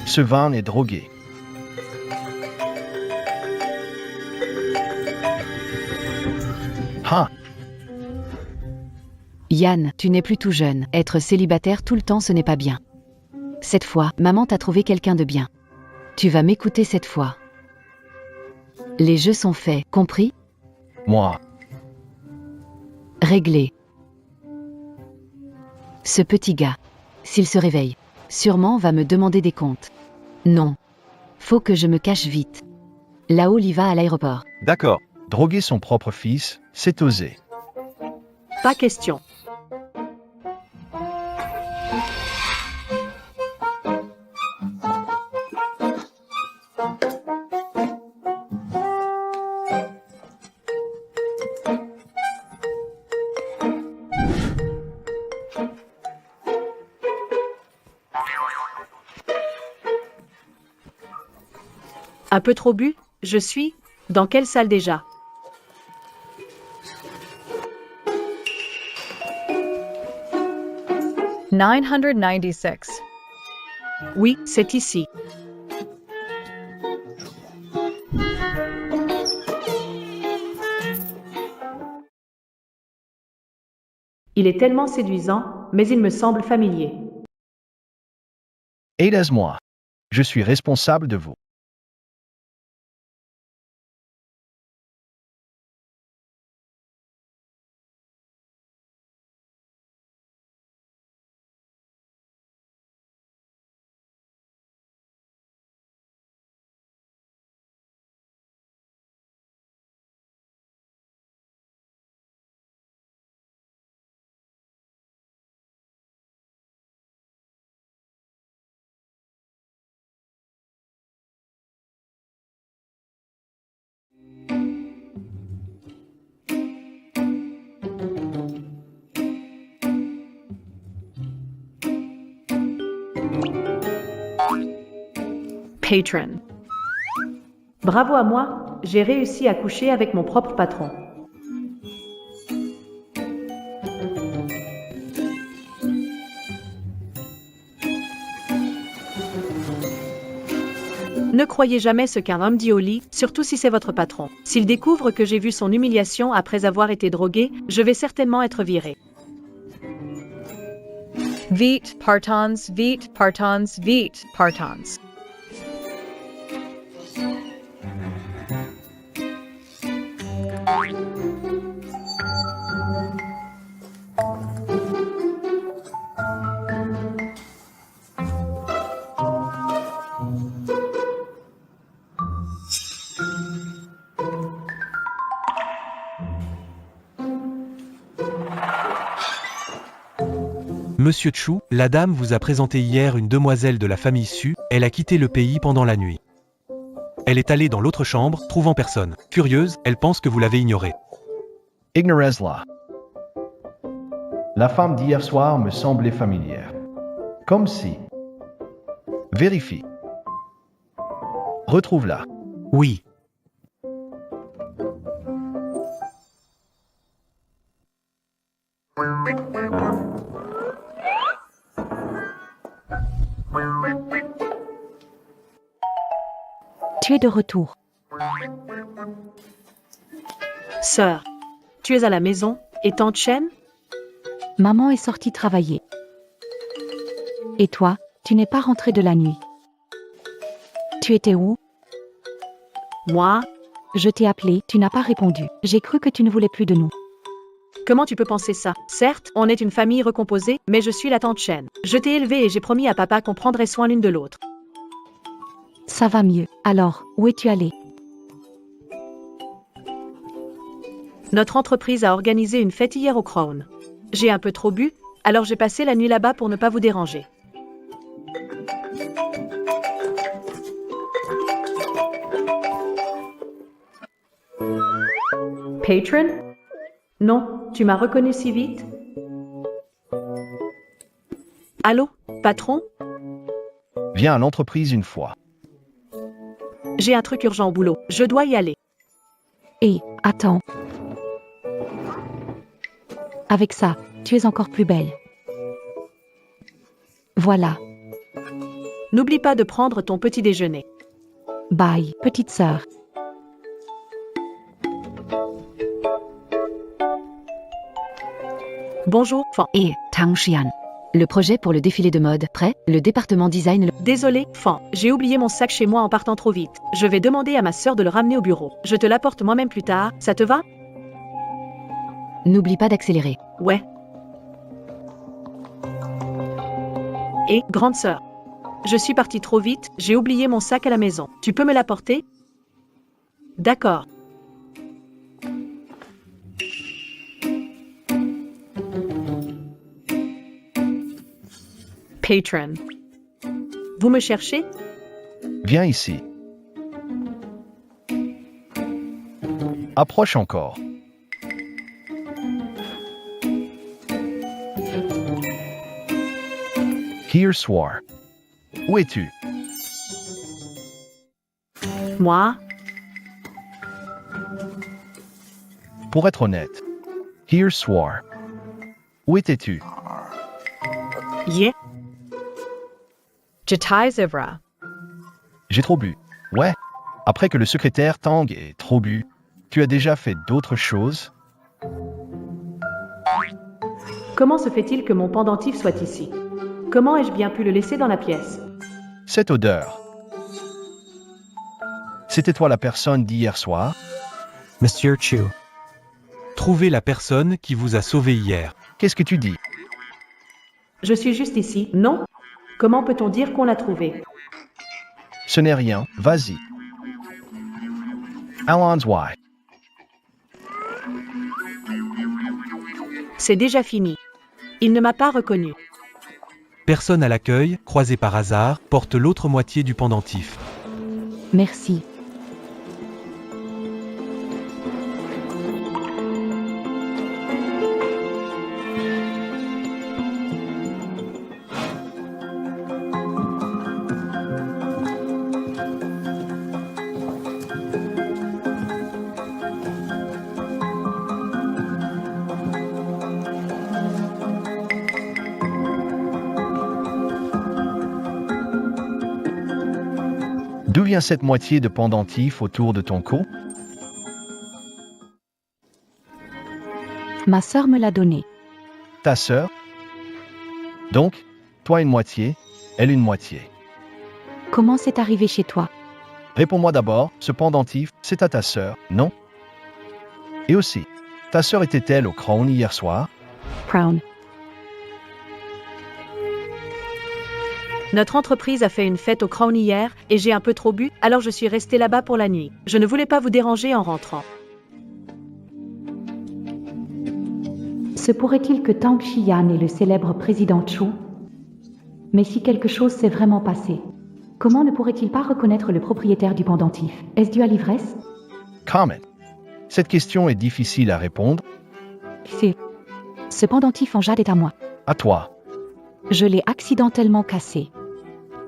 Ce vin est drogué. Ah, Yann, tu n'es plus tout jeune. Être célibataire tout le temps, ce n'est pas bien. Cette fois, maman t'a trouvé quelqu'un de bien. Tu vas m'écouter cette fois. Les jeux sont faits, compris? moi. Réglé. Ce petit gars, s'il se réveille, sûrement va me demander des comptes. Non. Faut que je me cache vite. Là-haut, il va à l'aéroport. D'accord. Droguer son propre fils, c'est osé. Pas question. Un peu trop bu? Je suis? Dans quelle salle déjà? « 996. Oui, c'est ici. Il est tellement séduisant, mais il me semble familier. Aidez-moi. Je suis responsable de vous. Patron. Bravo à moi, j'ai réussi à coucher avec mon propre patron. Ne croyez jamais ce qu'un homme dit au lit, surtout si c'est votre patron. S'il découvre que j'ai vu son humiliation après avoir été drogué, je vais certainement être viré. Vite, partons, vite, partons, vite, partons. Monsieur Chu, la dame vous a présenté hier une demoiselle de la famille Su, elle a quitté le pays pendant la nuit. Elle est allée dans l'autre chambre, trouvant personne. Curieuse, elle pense que vous l'avez ignorée. Ignorez-la. La femme d'hier soir me semblait familière. Comme si. Vérifie. Retrouve-la. Oui. Tu es de retour. Sœur, tu es à la maison, et tante Chen? Maman est sortie travailler. Et toi, tu n'es pas rentrée de la nuit. Tu étais où? Moi? Je t'ai appelé, tu n'as pas répondu. J'ai cru que tu ne voulais plus de nous. Comment tu peux penser ça? Certes, on est une famille recomposée, mais je suis la tante Chen. Je t'ai élevée et j'ai promis à papa qu'on prendrait soin l'une de l'autre. Ça va mieux. Alors, où es-tu allé? Notre entreprise a organisé une fête hier au Crown. J'ai un peu trop bu, alors j'ai passé la nuit là-bas pour ne pas vous déranger. Patron? Non, tu m'as reconnu si vite? Allô, patron? Viens à l'entreprise une fois. J'ai un truc urgent au boulot, je dois y aller. Et, attends. Avec ça, tu es encore plus belle. Voilà. N'oublie pas de prendre ton petit déjeuner. Bye, petite sœur. Bonjour, Fan. Et Tang Xian. Le projet pour le défilé de mode, prêt? Le département design. Désolé, Fan, j'ai oublié mon sac chez moi en partant trop vite. Je vais demander à ma sœur de le ramener au bureau. Je te l'apporte moi-même plus tard, ça te va? N'oublie pas d'accélérer. Ouais. Et, grande sœur. Je suis partie trop vite, j'ai oublié mon sac à la maison. Tu peux me l'apporter? D'accord. Patron. Vous me cherchez? Viens ici. Approche encore. Hier soir. Où es-tu? Moi? Pour être honnête. Hier soir. Où étais-tu? Yeah. J'étais ivre. J'ai trop bu. Ouais. Après que le secrétaire Tang ait trop bu, tu as déjà fait d'autres choses? Comment se fait-il que mon pendentif soit ici? Comment ai-je bien pu le laisser dans la pièce? Cette odeur. C'était toi la personne d'hier soir? Monsieur Chu. Trouvez la personne qui vous a sauvé hier. Qu'est-ce que tu dis? Je suis juste ici, non? Comment peut-on dire qu'on l'a trouvé? Ce n'est rien, vas-y. Allons, why? C'est déjà fini. Il ne m'a pas reconnu. Personne à l'accueil, croisé par hasard, porte l'autre moitié du pendentif. Merci. D'où vient cette moitié de pendentif autour de ton cou? Ma sœur me l'a donné. Ta sœur? Donc, toi une moitié, elle une moitié. Comment c'est arrivé chez toi? Réponds-moi d'abord, ce pendentif, c'est à ta sœur, non? Et aussi, ta sœur était-elle au Crown hier soir? Crown. Notre entreprise a fait une fête au Crown hier, et j'ai un peu trop bu, alors je suis restée là-bas pour la nuit. Je ne voulais pas vous déranger en rentrant. Se pourrait-il que Tang Xian est le célèbre président Chu? Mais si quelque chose s'est vraiment passé, comment ne pourrait-il pas reconnaître le propriétaire du pendentif? Est-ce dû à l'ivresse? Comment? Cette question est difficile à répondre. Ce pendentif en jade est à moi. À toi. Je l'ai accidentellement cassé.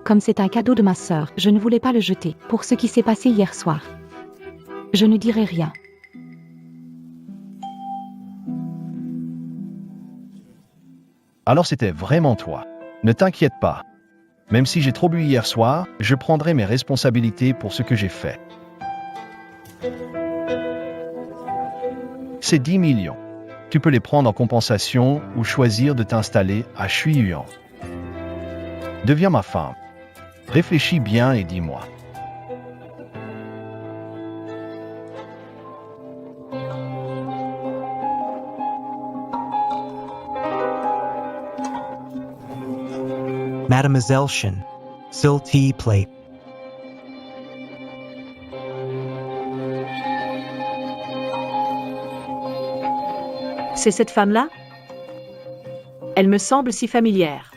Comme c'est un cadeau de ma sœur, je ne voulais pas le jeter pour ce qui s'est passé hier soir. Je ne dirai rien. Alors c'était vraiment toi. Ne t'inquiète pas. Même si j'ai trop bu hier soir, je prendrai mes responsabilités pour ce que j'ai fait. C'est 10 millions. Tu peux les prendre en compensation ou choisir de t'installer à Shuiyuan. Deviens ma femme. Réfléchis bien et dis-moi. Mademoiselle Shin, Sil tea plate. C'est cette femme-là? Elle me semble si familière.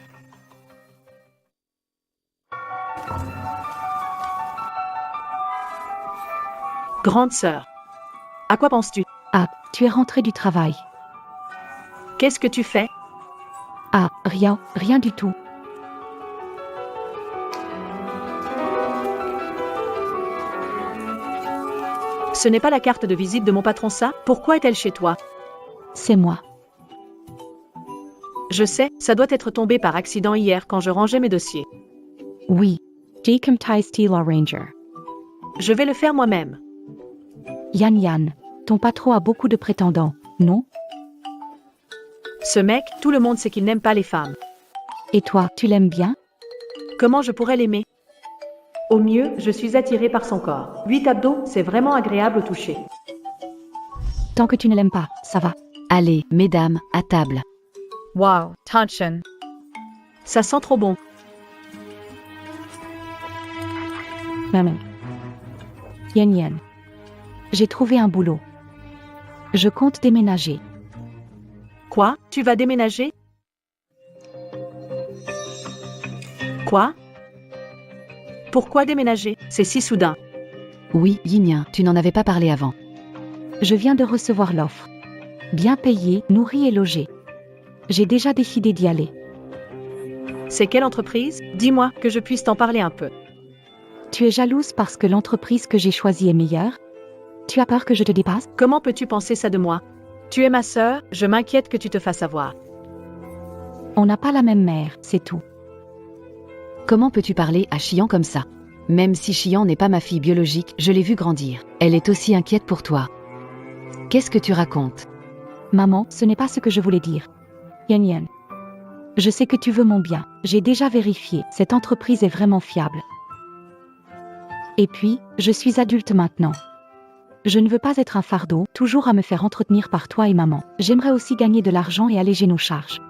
Grande sœur. À quoi penses-tu? Ah, tu es rentrée du travail. Qu'est-ce que tu fais? Ah, rien, rien du tout. Ce n'est pas la carte de visite de mon patron ça? Pourquoi est-elle chez toi? C'est moi. Je sais, ça doit être tombé par accident hier quand je rangeais mes dossiers. Oui. Jacob Tea Law Ranger. Je vais le faire moi-même. Yan Yan. Ton patron a beaucoup de prétendants, non? Ce mec, tout le monde sait qu'il n'aime pas les femmes. Et toi, tu l'aimes bien? Comment je pourrais l'aimer? Au mieux, je suis attirée par son corps. 8 abdos, c'est vraiment agréable au toucher. Tant que tu ne l'aimes pas, ça va. Allez, mesdames, à table. Wow, Tanshin. Ça sent trop bon. Maman. Yan Yan. J'ai trouvé un boulot. Je compte déménager. Quoi? Tu vas déménager? Quoi? Pourquoi déménager? C'est si soudain. Oui, Yinyan, tu n'en avais pas parlé avant. Je viens de recevoir l'offre. Bien payé, nourri et logé. J'ai déjà décidé d'y aller. C'est quelle entreprise? Dis-moi, que je puisse t'en parler un peu. Tu es jalouse parce que l'entreprise que j'ai choisie est meilleure? Tu as peur que je te dépasse? Comment peux-tu penser ça de moi? Tu es ma sœur, je m'inquiète que tu te fasses avoir. On n'a pas la même mère, c'est tout. Comment peux-tu parler à Chian comme ça? Même si Chian n'est pas ma fille biologique, je l'ai vue grandir. Elle est aussi inquiète pour toi. Qu'est-ce que tu racontes? Maman, ce n'est pas ce que je voulais dire. Yan Yan. Je sais que tu veux mon bien. J'ai déjà vérifié, cette entreprise est vraiment fiable. Et puis, je suis adulte maintenant. Je ne veux pas être un fardeau, toujours à me faire entretenir par toi et maman. J'aimerais aussi gagner de l'argent et alléger nos charges.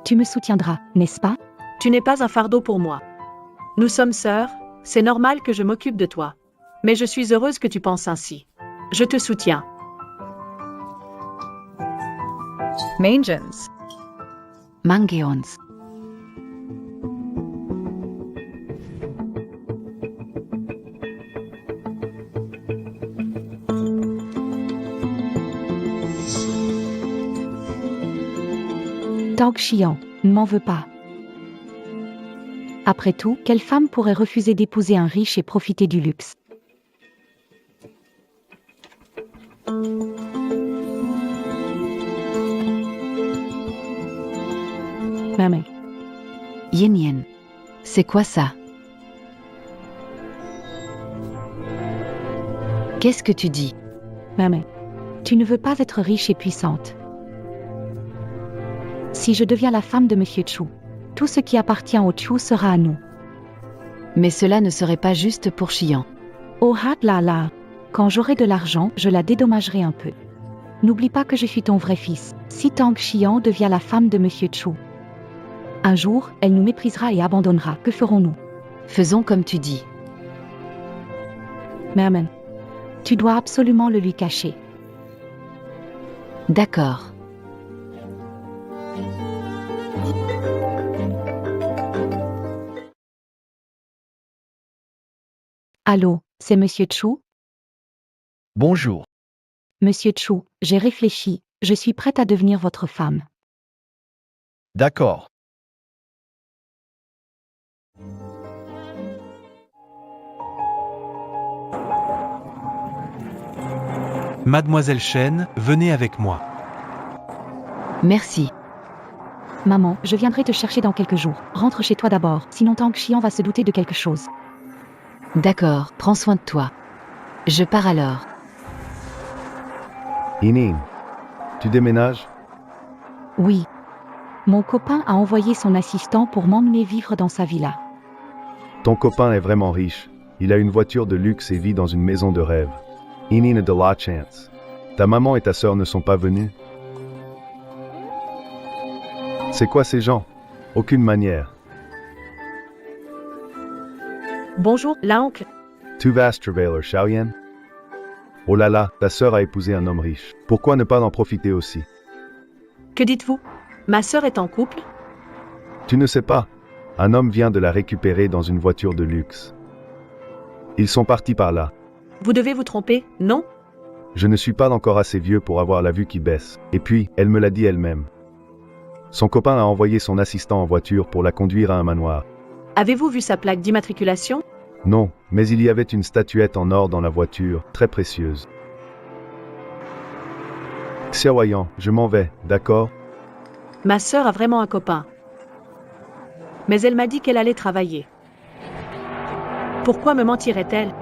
Tu me soutiendras, n'est-ce pas? Tu n'es pas un fardeau pour moi. Nous sommes sœurs, c'est normal que je m'occupe de toi. Mais je suis heureuse que tu penses ainsi. Je te soutiens. Mangens. Mangeons. Tang Xian, ne m'en veux pas. Après tout, quelle femme pourrait refuser d'épouser un riche et profiter du luxe? Maman. Yin. C'est quoi ça? Qu'est-ce que tu dis? Maman. Tu ne veux pas être riche et puissante. Si je deviens la femme de Monsieur Chu, tout ce qui appartient au Chu sera à nous. Mais cela ne serait pas juste pour Chian. Oh là. Quand j'aurai de l'argent, je la dédommagerai un peu. N'oublie pas que je suis ton vrai fils. Si Tang Xian devient la femme de Monsieur Chu, un jour, elle nous méprisera et abandonnera. Que ferons-nous? Faisons comme tu dis. Maman. Tu dois absolument le lui cacher. D'accord. Allô, c'est Monsieur Chu? Bonjour. Monsieur Chu, j'ai réfléchi, je suis prête à devenir votre femme. D'accord. Mademoiselle Chen, venez avec moi. Merci. Maman, je viendrai te chercher dans quelques jours. Rentre chez toi d'abord, sinon Tang Xian va se douter de quelque chose. D'accord, prends soin de toi. Je pars alors. Inin, tu déménages? Oui. Mon copain a envoyé son assistant pour m'emmener vivre dans sa villa. Ton copain est vraiment riche. Il a une voiture de luxe et vit dans une maison de rêve. Inin a de la chance. Ta maman et ta sœur ne sont pas venues? C'est quoi ces gens? Aucune manière. Bonjour, l'oncle. Tu vas travailler, Xiaoyan? Oh là là, ta sœur a épousé un homme riche. Pourquoi ne pas en profiter aussi? Que dites-vous? Ma sœur est en couple? Tu ne sais pas. Un homme vient de la récupérer dans une voiture de luxe. Ils sont partis par là. Vous devez vous tromper, non? Je ne suis pas encore assez vieux pour avoir la vue qui baisse. Et puis, elle me l'a dit elle-même. Son copain a envoyé son assistant en voiture pour la conduire à un manoir. Avez-vous vu sa plaque d'immatriculation? Non, mais il y avait une statuette en or dans la voiture, très précieuse. Xiaoyan, je m'en vais, d'accord? Ma sœur a vraiment un copain. Mais elle m'a dit qu'elle allait travailler. Pourquoi me mentirait-elle?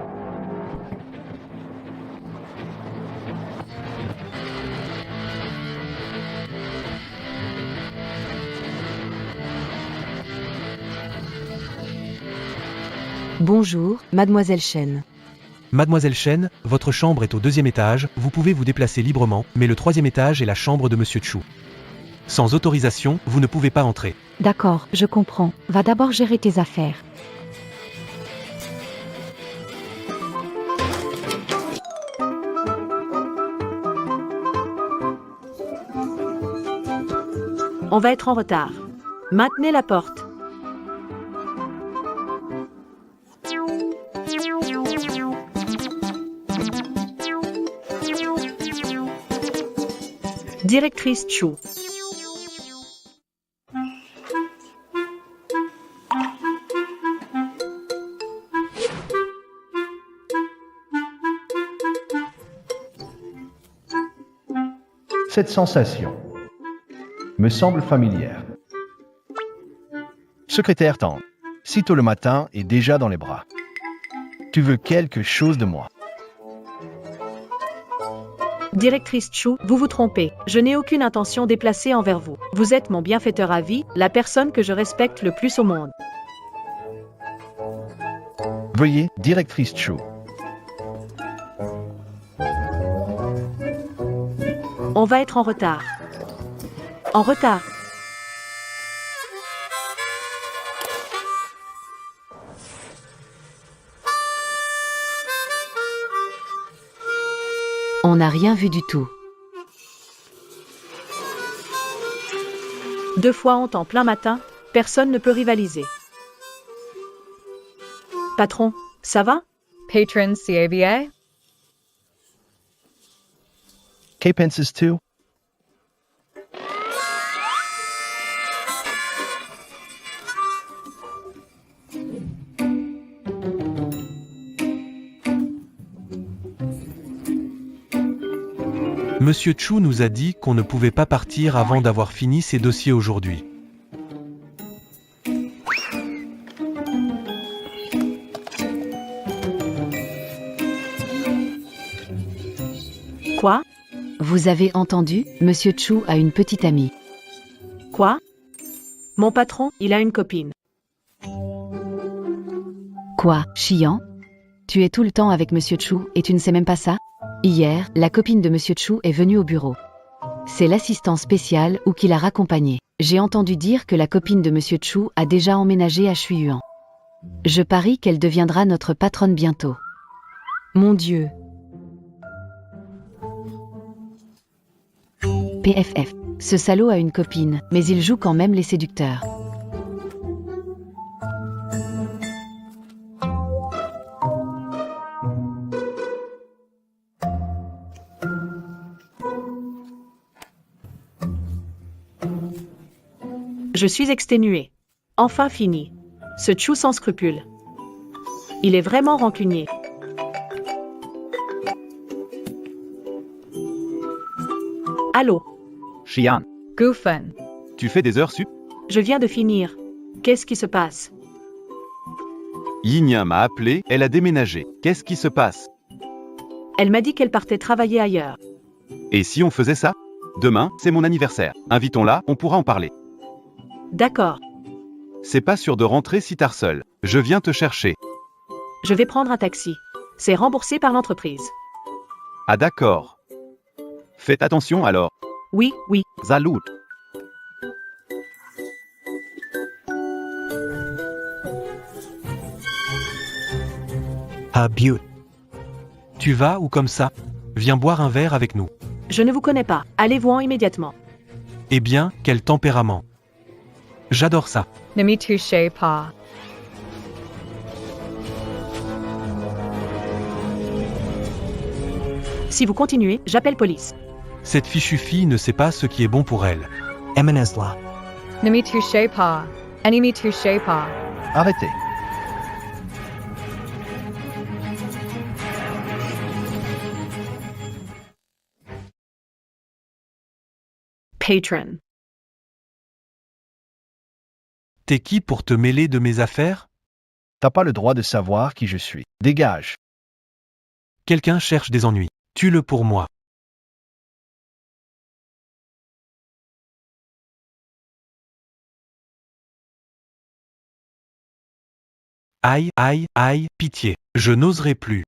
Bonjour, mademoiselle Chen. Mademoiselle Chen, votre chambre est au 2e étage, vous pouvez vous déplacer librement, mais le 3e étage est la chambre de Monsieur Chu. Sans autorisation, vous ne pouvez pas entrer. D'accord, je comprends. Va d'abord gérer tes affaires. On va être en retard. Maintenez la porte. Directrice Chu. Cette sensation me semble familière. Secrétaire Tang, si tôt le matin et déjà dans les bras. Tu veux quelque chose de moi? Directrice Chu, vous vous trompez. Je n'ai aucune intention déplacée envers vous. Vous êtes mon bienfaiteur à vie, la personne que je respecte le plus au monde. Veuillez, directrice Chu. On va être en retard. En retard. On n'a rien vu du tout. 2 fois honte en plein matin, personne ne peut rivaliser. Patron, ça va? Patron CABA? Que penses-tu? Monsieur Chu nous a dit qu'on ne pouvait pas partir avant d'avoir fini ses dossiers aujourd'hui. Quoi? Vous avez entendu, Monsieur Chu a une petite amie. Quoi? Mon patron, il a une copine. Quoi, Xian? Tu es tout le temps avec Monsieur Chu et tu ne sais même pas ça? Hier, la copine de Monsieur Chu est venue au bureau. C'est l'assistant spécial ou qui l'a raccompagné. J'ai entendu dire que la copine de Monsieur Chu a déjà emménagé à Shuiyuan. Je parie qu'elle deviendra notre patronne bientôt. Mon Dieu. PFF. Ce salaud a une copine, mais il joue quand même les séducteurs. Je suis exténué. Enfin fini. Ce Chu sans scrupules. Il est vraiment rancunier. Allô? Xian, Gufen. tu fais des heures sup? Je viens de finir. Qu'est-ce qui se passe? Yinyan m'a appelé, elle a déménagé. Qu'est-ce qui se passe? Elle m'a dit qu'elle partait travailler ailleurs. Et si on faisait ça? Demain, c'est mon anniversaire. Invitons-la, on pourra en parler. D'accord. C'est pas sûr de rentrer si tard seul. Je viens te chercher. Je vais prendre un taxi. C'est remboursé par l'entreprise. Ah d'accord. Faites attention alors. Oui, oui. Salut. A beaut. Tu vas ou comme ça? Viens boire un verre avec nous. Je ne vous connais pas. Allez-vous-en immédiatement. Eh bien, quel tempérament. J'adore ça. Nami touche pas. Si vous continuez, j'appelle police. Cette fichue fille ne sait pas ce qui est bon pour elle. Eminesla. Nami touche pas. Enemy touche pas. Arrêtez. Patron. T'es qui pour te mêler de mes affaires? T'as pas le droit de savoir qui je suis. Dégage. Quelqu'un cherche des ennuis. Tue-le pour moi. Aïe, aïe, aïe, pitié. Je n'oserai plus.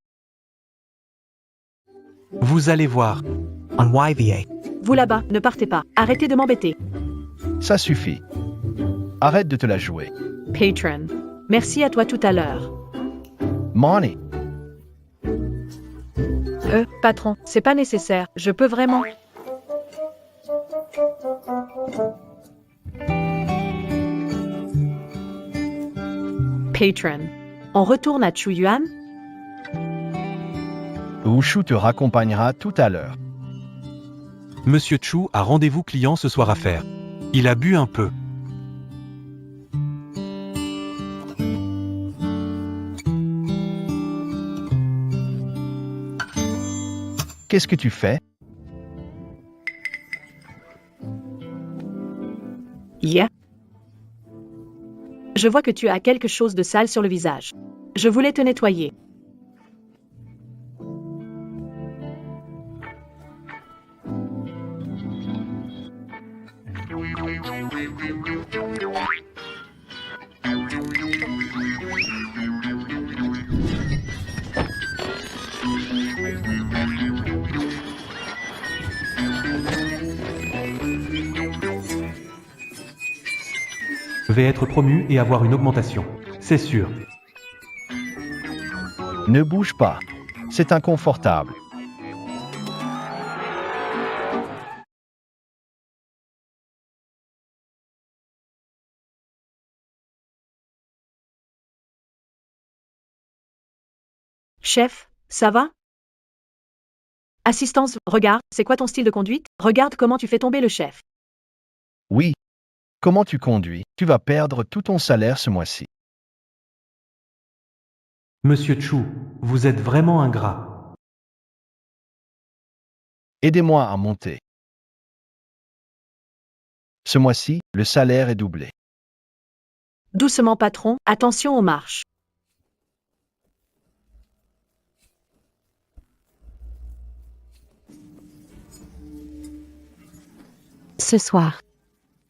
Vous allez voir. On YVA. Vous là-bas, ne partez pas. Arrêtez de m'embêter. Ça suffit. Arrête de te la jouer. Patron. Merci à toi tout à l'heure. Money. Patron, c'est pas nécessaire. Je peux vraiment. Patron. On retourne à Chuyuan? Wushu te raccompagnera tout à l'heure. Monsieur Chu a rendez-vous client ce soir à faire. Il a bu un peu. Qu'est-ce que tu fais? Yeah. Je vois que tu as quelque chose de sale sur le visage. Je voulais te nettoyer. Je vais être promu et avoir une augmentation. C'est sûr. Ne bouge pas. C'est inconfortable. Chef, ça va? Assistance, regarde, c'est quoi ton style de conduite? Regarde comment tu fais tomber le chef. Oui. Comment tu conduis? Tu vas perdre tout ton salaire ce mois-ci. Monsieur Chu, vous êtes vraiment ingrat. Aidez-moi à monter. Ce mois-ci, le salaire est doublé. Doucement, patron, attention aux marches. Ce soir.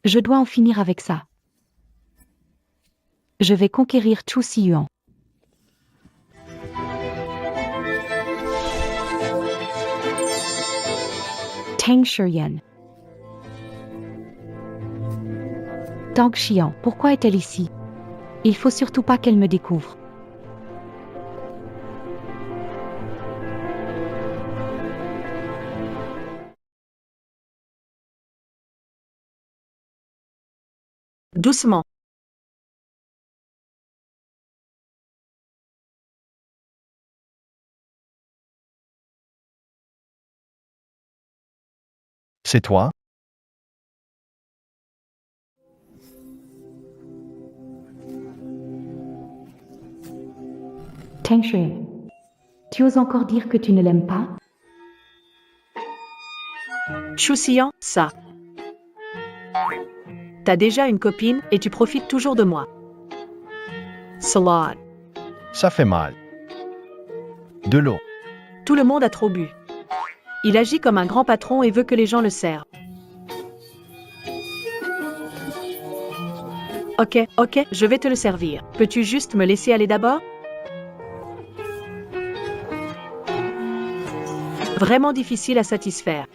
Je dois en finir avec ça. Je vais conquérir Chu Siyuan. Tang Shiyan. Tang Xian, pourquoi est-elle ici? Il faut surtout pas qu'elle me découvre. Doucement. C'est toi? Tang Shiyan. Tu oses encore dire que tu ne l'aimes pas? Chu Xian, ça. T'as déjà une copine et tu profites toujours de moi. Salade. Ça fait mal. De l'eau. Tout le monde a trop bu. Il agit comme un grand patron et veut que les gens le servent. Ok, je vais te le servir. Peux-tu juste me laisser aller d'abord? Vraiment difficile à satisfaire.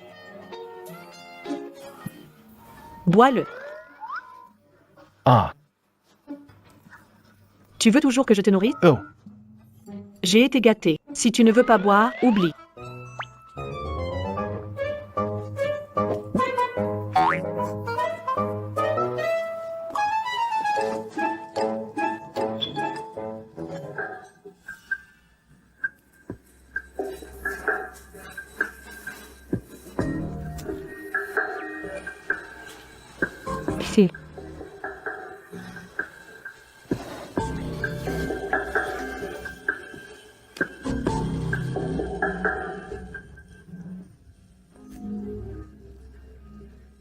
Bois-le. Ah. Tu veux toujours que je te nourrisse? Oh. J'ai été gâté. Si tu ne veux pas boire, oublie. C'est...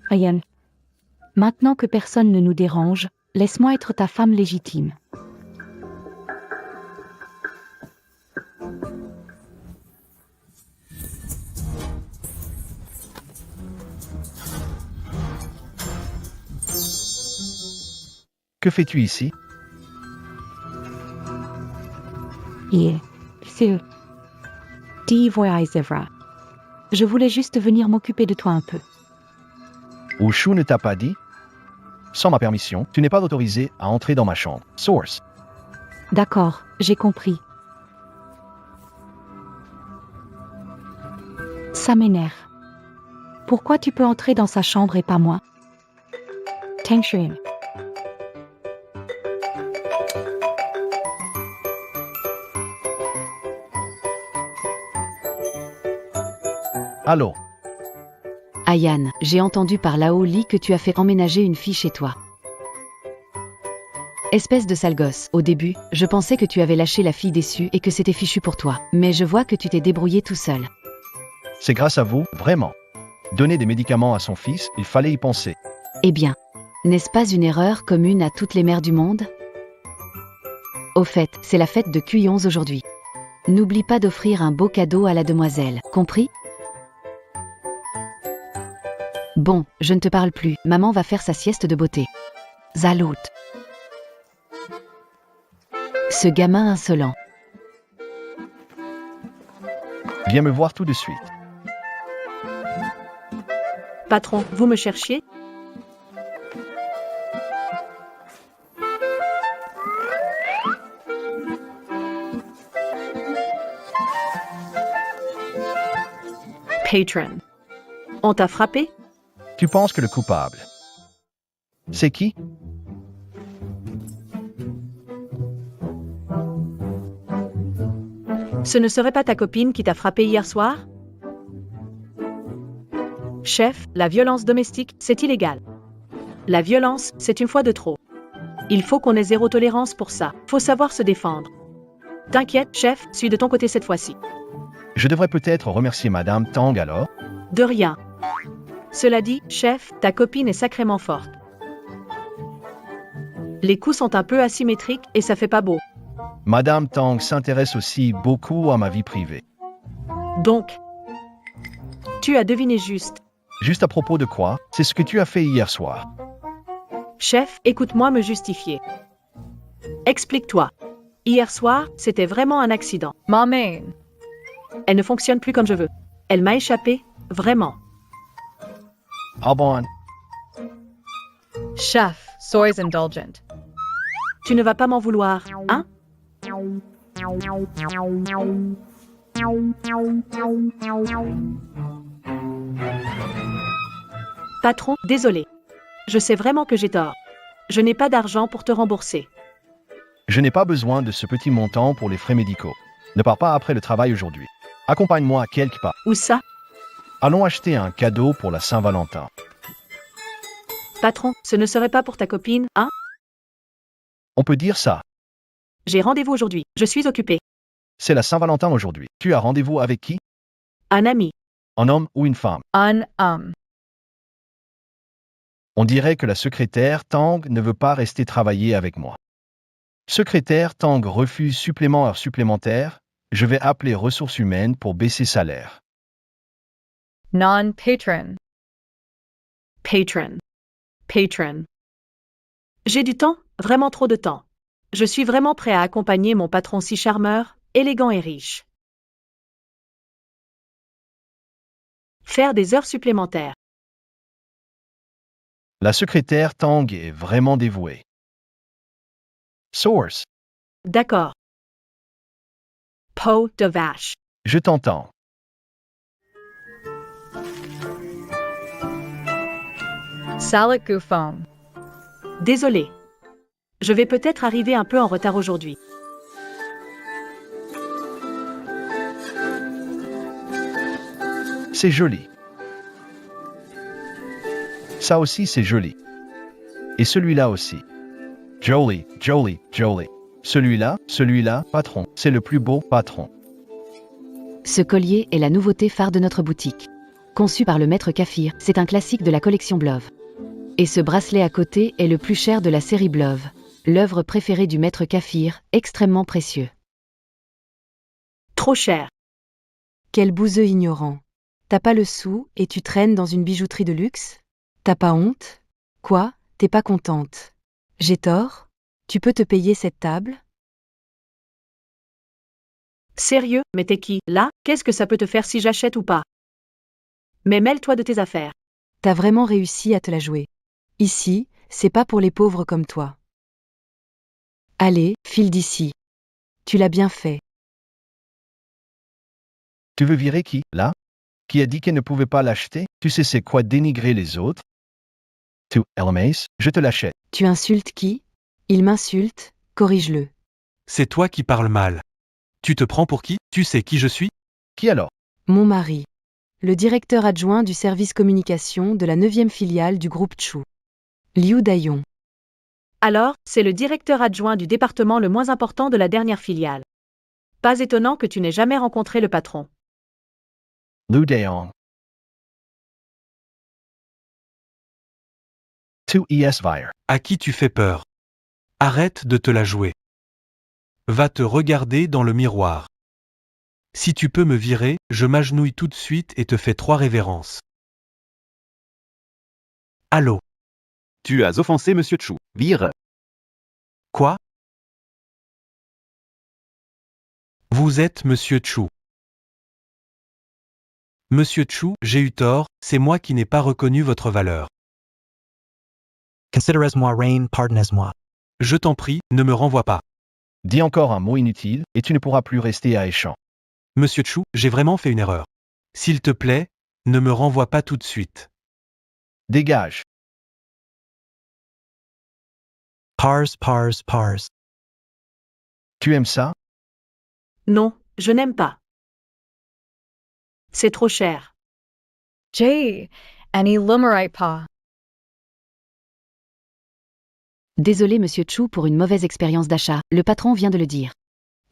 Ryan. Maintenant que personne ne nous dérange, laisse-moi être ta femme légitime. Que fais-tu ici? Et c'est Dis voyage Zevra. Je voulais juste venir m'occuper de toi un peu. Ushu ne t'a pas dit? Sans ma permission, tu n'es pas autorisé à entrer dans ma chambre. Source. D'accord, j'ai compris. Ça m'énerve. Pourquoi tu peux entrer dans sa chambre et pas moi? Tension. Allô? Ayan, j'ai entendu par là-haut Lee que tu as fait emménager une fille chez toi. Espèce de sale gosse, au début, je pensais que tu avais lâché la fille déçue et que c'était fichu pour toi, mais je vois que tu t'es débrouillé tout seul. C'est grâce à vous, vraiment. Donner des médicaments à son fils, il fallait y penser. Eh bien, n'est-ce pas une erreur commune à toutes les mères du monde? Au fait, c'est la fête de Cuyons aujourd'hui. N'oublie pas d'offrir un beau cadeau à la demoiselle, compris? Bon, je ne te parle plus, maman va faire sa sieste de beauté. Zalout. Ce gamin insolent. Viens me voir tout de suite. Patron, vous me cherchiez? Patron. On t'a frappé? Tu penses que le coupable, c'est qui? Ce ne serait pas ta copine qui t'a frappé hier soir? Chef, la violence domestique, c'est illégal. La violence, c'est une fois de trop. Il faut qu'on ait zéro tolérance pour ça. Faut savoir se défendre. T'inquiète, chef, suis de ton côté cette fois-ci. Je devrais peut-être remercier Madame Tang alors? De rien. Cela dit, chef, ta copine est sacrément forte. Les coups sont un peu asymétriques et ça fait pas beau. Madame Tang s'intéresse aussi beaucoup à ma vie privée. Donc, tu as deviné juste. Juste à propos de quoi? C'est ce que tu as fait hier soir. Chef, écoute-moi me justifier. Explique-toi. Hier soir, c'était vraiment un accident. Maman. Elle ne fonctionne plus comme je veux. Elle m'a échappé, vraiment. Ah bon? Chef, sois indulgent. Tu ne vas pas m'en vouloir, hein? Patron, désolé. Je sais vraiment que j'ai tort. Je n'ai pas d'argent pour te rembourser. Je n'ai pas besoin de ce petit montant pour les frais médicaux. Ne pars pas après le travail aujourd'hui. Accompagne-moi à quelque part. Où ça? Allons acheter un cadeau pour la Saint-Valentin. Patron, ce ne serait pas pour ta copine, hein? On peut dire ça. J'ai rendez-vous aujourd'hui. Je suis occupée. C'est la Saint-Valentin aujourd'hui. Tu as rendez-vous avec qui? Un ami. Un homme ou une femme? Un On dirait que la secrétaire Tang ne veut pas rester travailler avec moi. Secrétaire Tang refuse supplément heure supplémentaire. Je vais appeler ressources humaines pour baisser salaire. non-patron. Patron. Patron. J'ai du temps, vraiment trop de temps. Je suis vraiment prêt à accompagner mon patron si charmeur, élégant et riche. Faire des heures supplémentaires. La secrétaire Tang est vraiment dévouée. Source. D'accord. Peau de vache. Je t'entends. Salak Gufom. Désolé. Je vais peut-être arriver un peu en retard aujourd'hui. C'est joli. Ça aussi, c'est joli. Et celui-là aussi. Joli, joli, joli. Celui-là, patron. C'est le plus beau patron. Ce collier est la nouveauté phare de notre boutique. Conçu par le maître Kafir, c'est un classique de la collection Blove. Et ce bracelet à côté est le plus cher de la série Blove, l'œuvre préférée du maître Kafir, extrêmement précieux. Trop cher. Quel bouseux ignorant. T'as pas le sou et tu traînes dans une bijouterie de luxe? T'as pas honte? Quoi? T'es pas contente? J'ai tort? Tu peux te payer cette table? Sérieux, mais t'es qui, là? Qu'est-ce que ça peut te faire si j'achète ou pas? Mais mêle-toi de tes affaires. T'as vraiment réussi à te la jouer. Ici, c'est pas pour les pauvres comme toi. Allez, file d'ici. Tu l'as bien fait. Tu veux virer qui, là? Qui a dit qu'elle ne pouvait pas l'acheter? Tu sais c'est quoi dénigrer les autres? Tu, Elmace, je te l'achète. Tu insultes qui? Il m'insulte, corrige-le. C'est toi qui parles mal. Tu te prends pour qui? Tu sais qui je suis? Qui alors? Mon mari. Le directeur adjoint du service communication de la 9e filiale du groupe Chu. Liu Dayon. Alors, c'est le directeur adjoint du département le moins important de la dernière filiale. Pas étonnant que tu n'aies jamais rencontré le patron. Liu Dayon. Tu es Vire. À qui tu fais peur? Arrête de te la jouer. Va te regarder dans le miroir. Si tu peux me virer, je m'agenouille tout de suite et te fais 3 révérences. Allô? Tu as offensé Monsieur Chu. Vire. Quoi? Vous êtes Monsieur Chu. Monsieur Chu, j'ai eu tort, c'est moi qui n'ai pas reconnu votre valeur. Considerez-moi Rain, pardonnez-moi. Je t'en prie, ne me renvoie pas. Dis encore un mot inutile, et tu ne pourras plus rester à Échamps. Monsieur Chu, j'ai vraiment fait une erreur. S'il te plaît, ne me renvoie pas tout de suite. Dégage. Pars. Tu aimes ça? Non, je n'aime pas. C'est trop cher. Jay, Annie Lumerai Pa. Désolé Monsieur Chu pour une mauvaise expérience d'achat, le patron vient de le dire.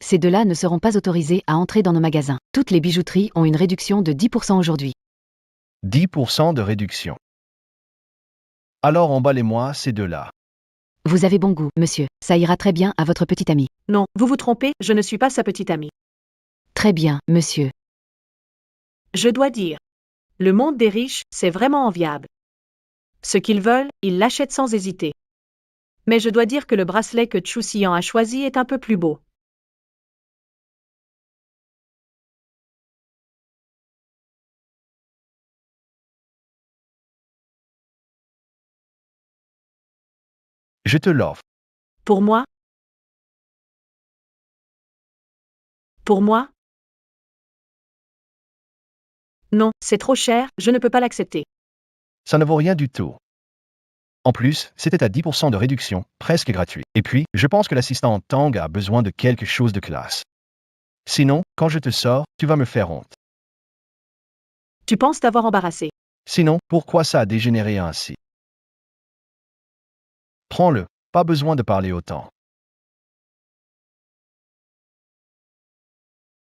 Ces deux-là ne seront pas autorisés à entrer dans nos magasins. Toutes les bijouteries ont une réduction de 10% aujourd'hui. 10% de réduction. Alors emballez-moi ces deux-là. Vous avez bon goût, monsieur. Ça ira très bien à votre petite amie. Non, vous vous trompez, je ne suis pas sa petite amie. Très bien, monsieur. Je dois dire. Le monde des riches, c'est vraiment enviable. Ce qu'ils veulent, ils l'achètent sans hésiter. Mais je dois dire que le bracelet que Chu Xian a choisi est un peu plus beau. Je te l'offre. Pour moi? Pour moi? Non, c'est trop cher, je ne peux pas l'accepter. Ça ne vaut rien du tout. En plus, c'était à 10% de réduction, presque gratuit. Et puis, je pense que l'assistant Tang a besoin de quelque chose de classe. Sinon, quand je te sors, tu vas me faire honte. Tu penses t'avoir embarrassé. Sinon, pourquoi ça a dégénéré ainsi? Prends-le, pas besoin de parler autant.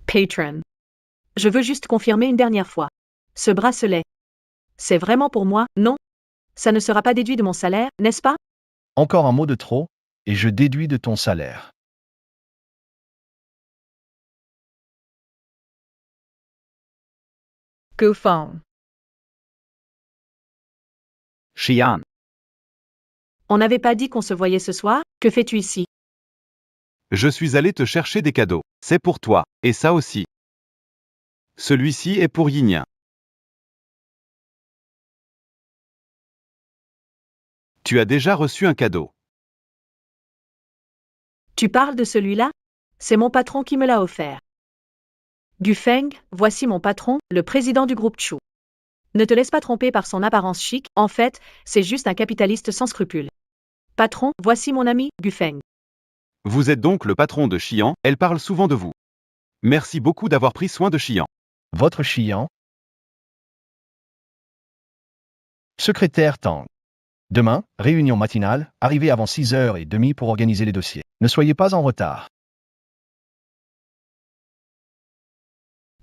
Patron. Je veux juste confirmer une dernière fois. Ce bracelet. C'est vraiment pour moi, non? Ça ne sera pas déduit de mon salaire, n'est-ce pas? Encore un mot de trop, et je déduis de ton salaire. Gufong. Xian. On n'avait pas dit qu'on se voyait ce soir, que fais-tu ici? Je suis allé te chercher des cadeaux. C'est pour toi, et ça aussi. Celui-ci est pour Yinyan. Tu as déjà reçu un cadeau. Tu parles de celui-là? C'est mon patron qui me l'a offert. Gufeng, voici mon patron, le président du groupe Chu. Ne te laisse pas tromper par son apparence chic, en fait, c'est juste un capitaliste sans scrupules. Patron, voici mon ami, Gufeng. Vous êtes donc le patron de Xian, elle parle souvent de vous. Merci beaucoup d'avoir pris soin de Xian. Votre Xian? Secrétaire Tang. Demain, réunion matinale, arrivez avant 6h30 pour organiser les dossiers. Ne soyez pas en retard.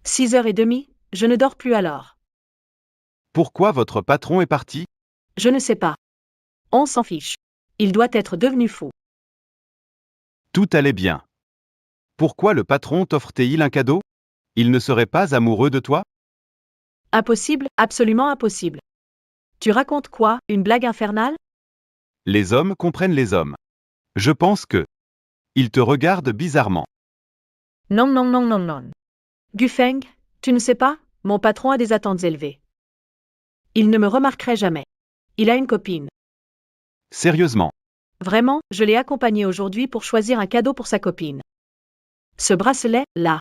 6h30, je ne dors plus alors. Pourquoi votre patron est parti? Je ne sais pas. On s'en fiche. Il doit être devenu fou. Tout allait bien. Pourquoi le patron t'offre-t-il un cadeau? Il ne serait pas amoureux de toi? Impossible, absolument impossible. Tu racontes quoi, une blague infernale? Les hommes comprennent les hommes. Je pense que... Ils te regardent bizarrement. Non, non, non, non, non. Gufeng, tu ne sais pas, mon patron a des attentes élevées. Il ne me remarquerait jamais. Il a une copine. Sérieusement. Vraiment, je l'ai accompagné aujourd'hui pour choisir un cadeau pour sa copine. Ce bracelet, là.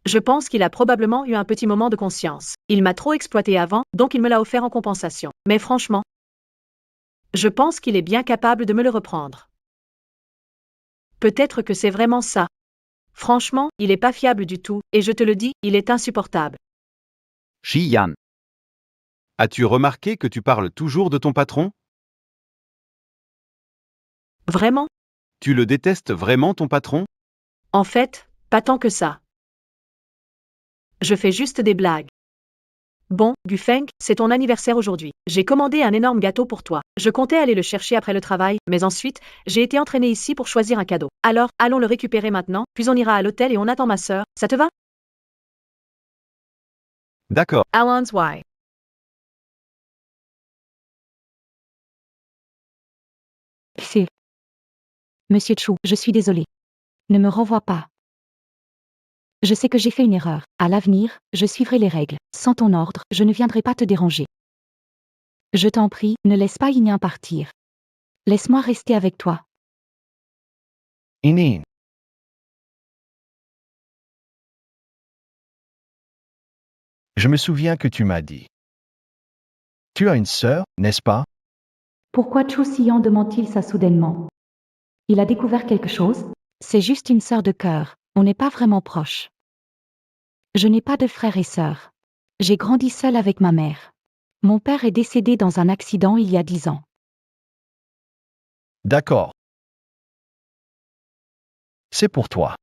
Je pense qu'il a probablement eu un petit moment de conscience. Il m'a trop exploité avant, donc il me l'a offert en compensation. Mais franchement, je pense qu'il est bien capable de me le reprendre. Peut-être que c'est vraiment ça. Franchement, il est pas fiable du tout, et je te le dis, il est insupportable. Shi-Yan. As-tu remarqué que tu parles toujours de ton patron? Vraiment? Tu le détestes vraiment, ton patron? En fait, pas tant que ça. Je fais juste des blagues. Bon, Gufeng, c'est ton anniversaire aujourd'hui. J'ai commandé un énorme gâteau pour toi. Je comptais aller le chercher après le travail, mais ensuite, j'ai été entraînée ici pour choisir un cadeau. Alors, allons le récupérer maintenant, puis on ira à l'hôtel et on attend ma sœur. Ça te va? D'accord. Alon's why. C'est... Monsieur Chu, je suis désolée. Ne me renvoie pas. Je sais que j'ai fait une erreur. À l'avenir, je suivrai les règles. Sans ton ordre, je ne viendrai pas te déranger. Je t'en prie, ne laisse pas Yin partir. Laisse-moi rester avec toi. Inin. Je me souviens que tu m'as dit. Tu as une sœur, n'est-ce pas? Pourquoi Chu Xian demande-t-il ça soudainement? Il a découvert quelque chose? C'est juste une sœur de cœur. On n'est pas vraiment proches. Je n'ai pas de frères et sœurs. J'ai grandi seule avec ma mère. Mon père est décédé dans un accident il y a 10 ans. D'accord. C'est pour toi.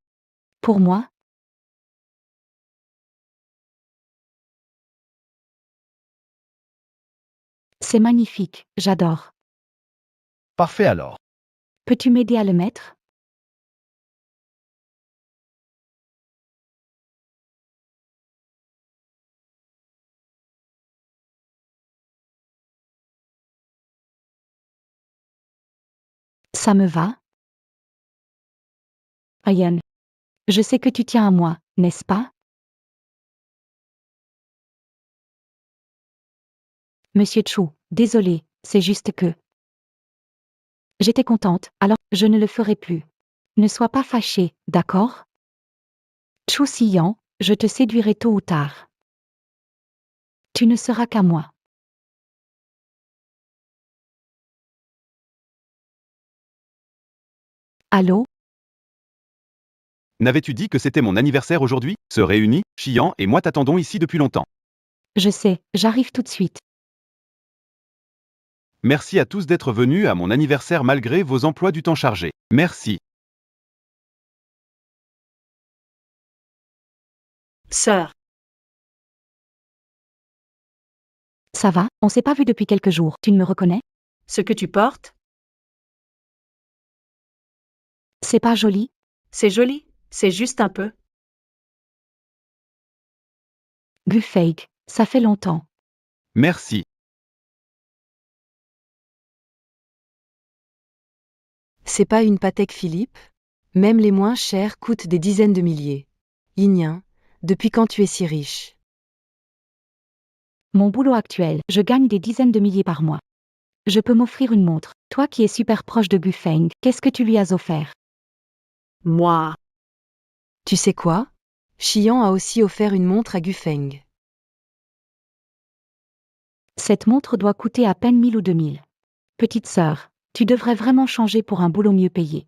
Pour moi? C'est magnifique, j'adore. Parfait alors. Peux-tu m'aider à le mettre? Ça me va? Ayan. Je sais que tu tiens à moi, n'est-ce pas? Monsieur Chu, désolé, c'est juste que... J'étais contente, alors je ne le ferai plus. Ne sois pas fâché, d'accord? Chu Xian, je te séduirai tôt ou tard. Tu ne seras qu'à moi. Allô? N'avais-tu dit que c'était mon anniversaire aujourd'hui? Se réunit, Shi-Yan et moi t'attendons ici depuis longtemps. Je sais, j'arrive tout de suite. Merci à tous d'être venus à mon anniversaire malgré vos emplois du temps chargés. Merci. Sœur. Ça va? On s'est pas vu depuis quelques jours. Tu ne me reconnais? Ce que tu portes? C'est pas joli? C'est joli, c'est juste un peu. Gufeig, ça fait longtemps. Merci. C'est pas une Patek Philippe? Même les moins chers coûtent des dizaines de milliers. Yin, depuis quand tu es si riche? Mon boulot actuel, je gagne des dizaines de milliers par mois. Je peux m'offrir une montre. Toi qui es super proche de Gufeng, qu'est-ce que tu lui as offert? Moi. Tu sais quoi? Xian a aussi offert une montre à Gufeng. Cette montre doit coûter à peine 1000 ou 2000. Petite sœur, tu devrais vraiment changer pour un boulot mieux payé.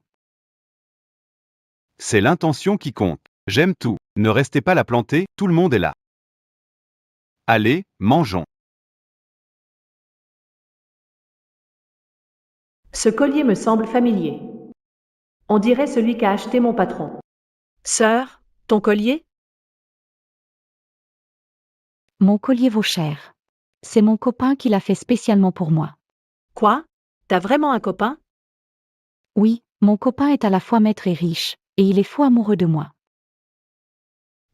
C'est l'intention qui compte. J'aime tout. Ne restez pas la planter, tout le monde est là. Allez, mangeons. Ce collier me semble familier. On dirait celui qu'a acheté mon patron. Sœur, ton collier? Mon collier vaut cher. C'est mon copain qui l'a fait spécialement pour moi. Quoi? T'as vraiment un copain? Oui, mon copain est à la fois maître et riche, et il est fou amoureux de moi.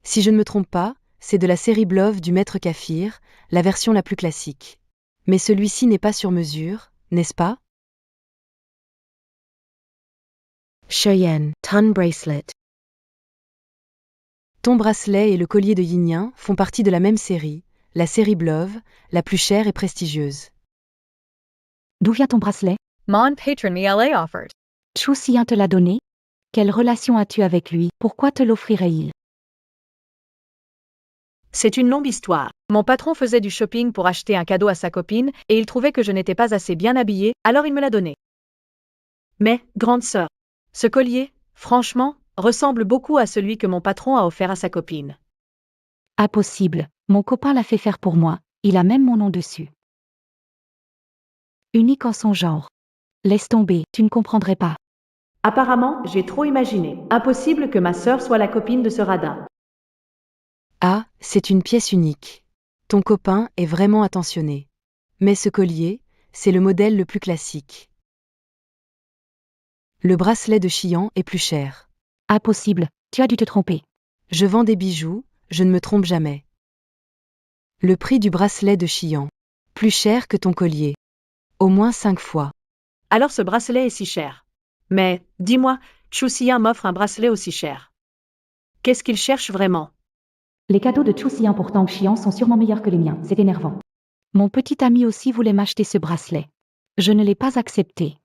Si je ne me trompe pas, c'est de la série Blove du Maître Kafir, la version la plus classique. Mais celui-ci n'est pas sur mesure, n'est-ce pas? Cheyenne, Ton Bracelet. Ton bracelet et le collier de Yin font partie de la même série, la série Blove, la plus chère et prestigieuse. D'où vient ton bracelet? Mon patron me l'a offered. Chu Xian te l'a donné? Quelle relation as-tu avec lui? Pourquoi te l'offrirait-il? C'est une longue histoire. Mon patron faisait du shopping pour acheter un cadeau à sa copine et il trouvait que je n'étais pas assez bien habillée, alors il me l'a donné. Mais, grande sœur, ce collier, franchement, ressemble beaucoup à celui que mon patron a offert à sa copine. Impossible. Mon copain l'a fait faire pour moi. Il a même mon nom dessus. Unique en son genre. Laisse tomber, tu ne comprendrais pas. Apparemment, j'ai trop imaginé. Impossible que ma sœur soit la copine de ce radin. Ah, c'est une pièce unique. Ton copain est vraiment attentionné. Mais ce collier, c'est le modèle le plus classique. Le bracelet de Xian est plus cher. Impossible, tu as dû te tromper. Je vends des bijoux, je ne me trompe jamais. Le prix du bracelet de Xian. Plus cher que ton collier. Au moins 5 fois. Alors ce bracelet est si cher. Mais, dis-moi, Chu Xian m'offre un bracelet aussi cher. Qu'est-ce qu'il cherche vraiment? Les cadeaux de Chu Xian pour Tang Xian sont sûrement meilleurs que les miens, c'est énervant. Mon petit ami aussi voulait m'acheter ce bracelet. Je ne l'ai pas accepté.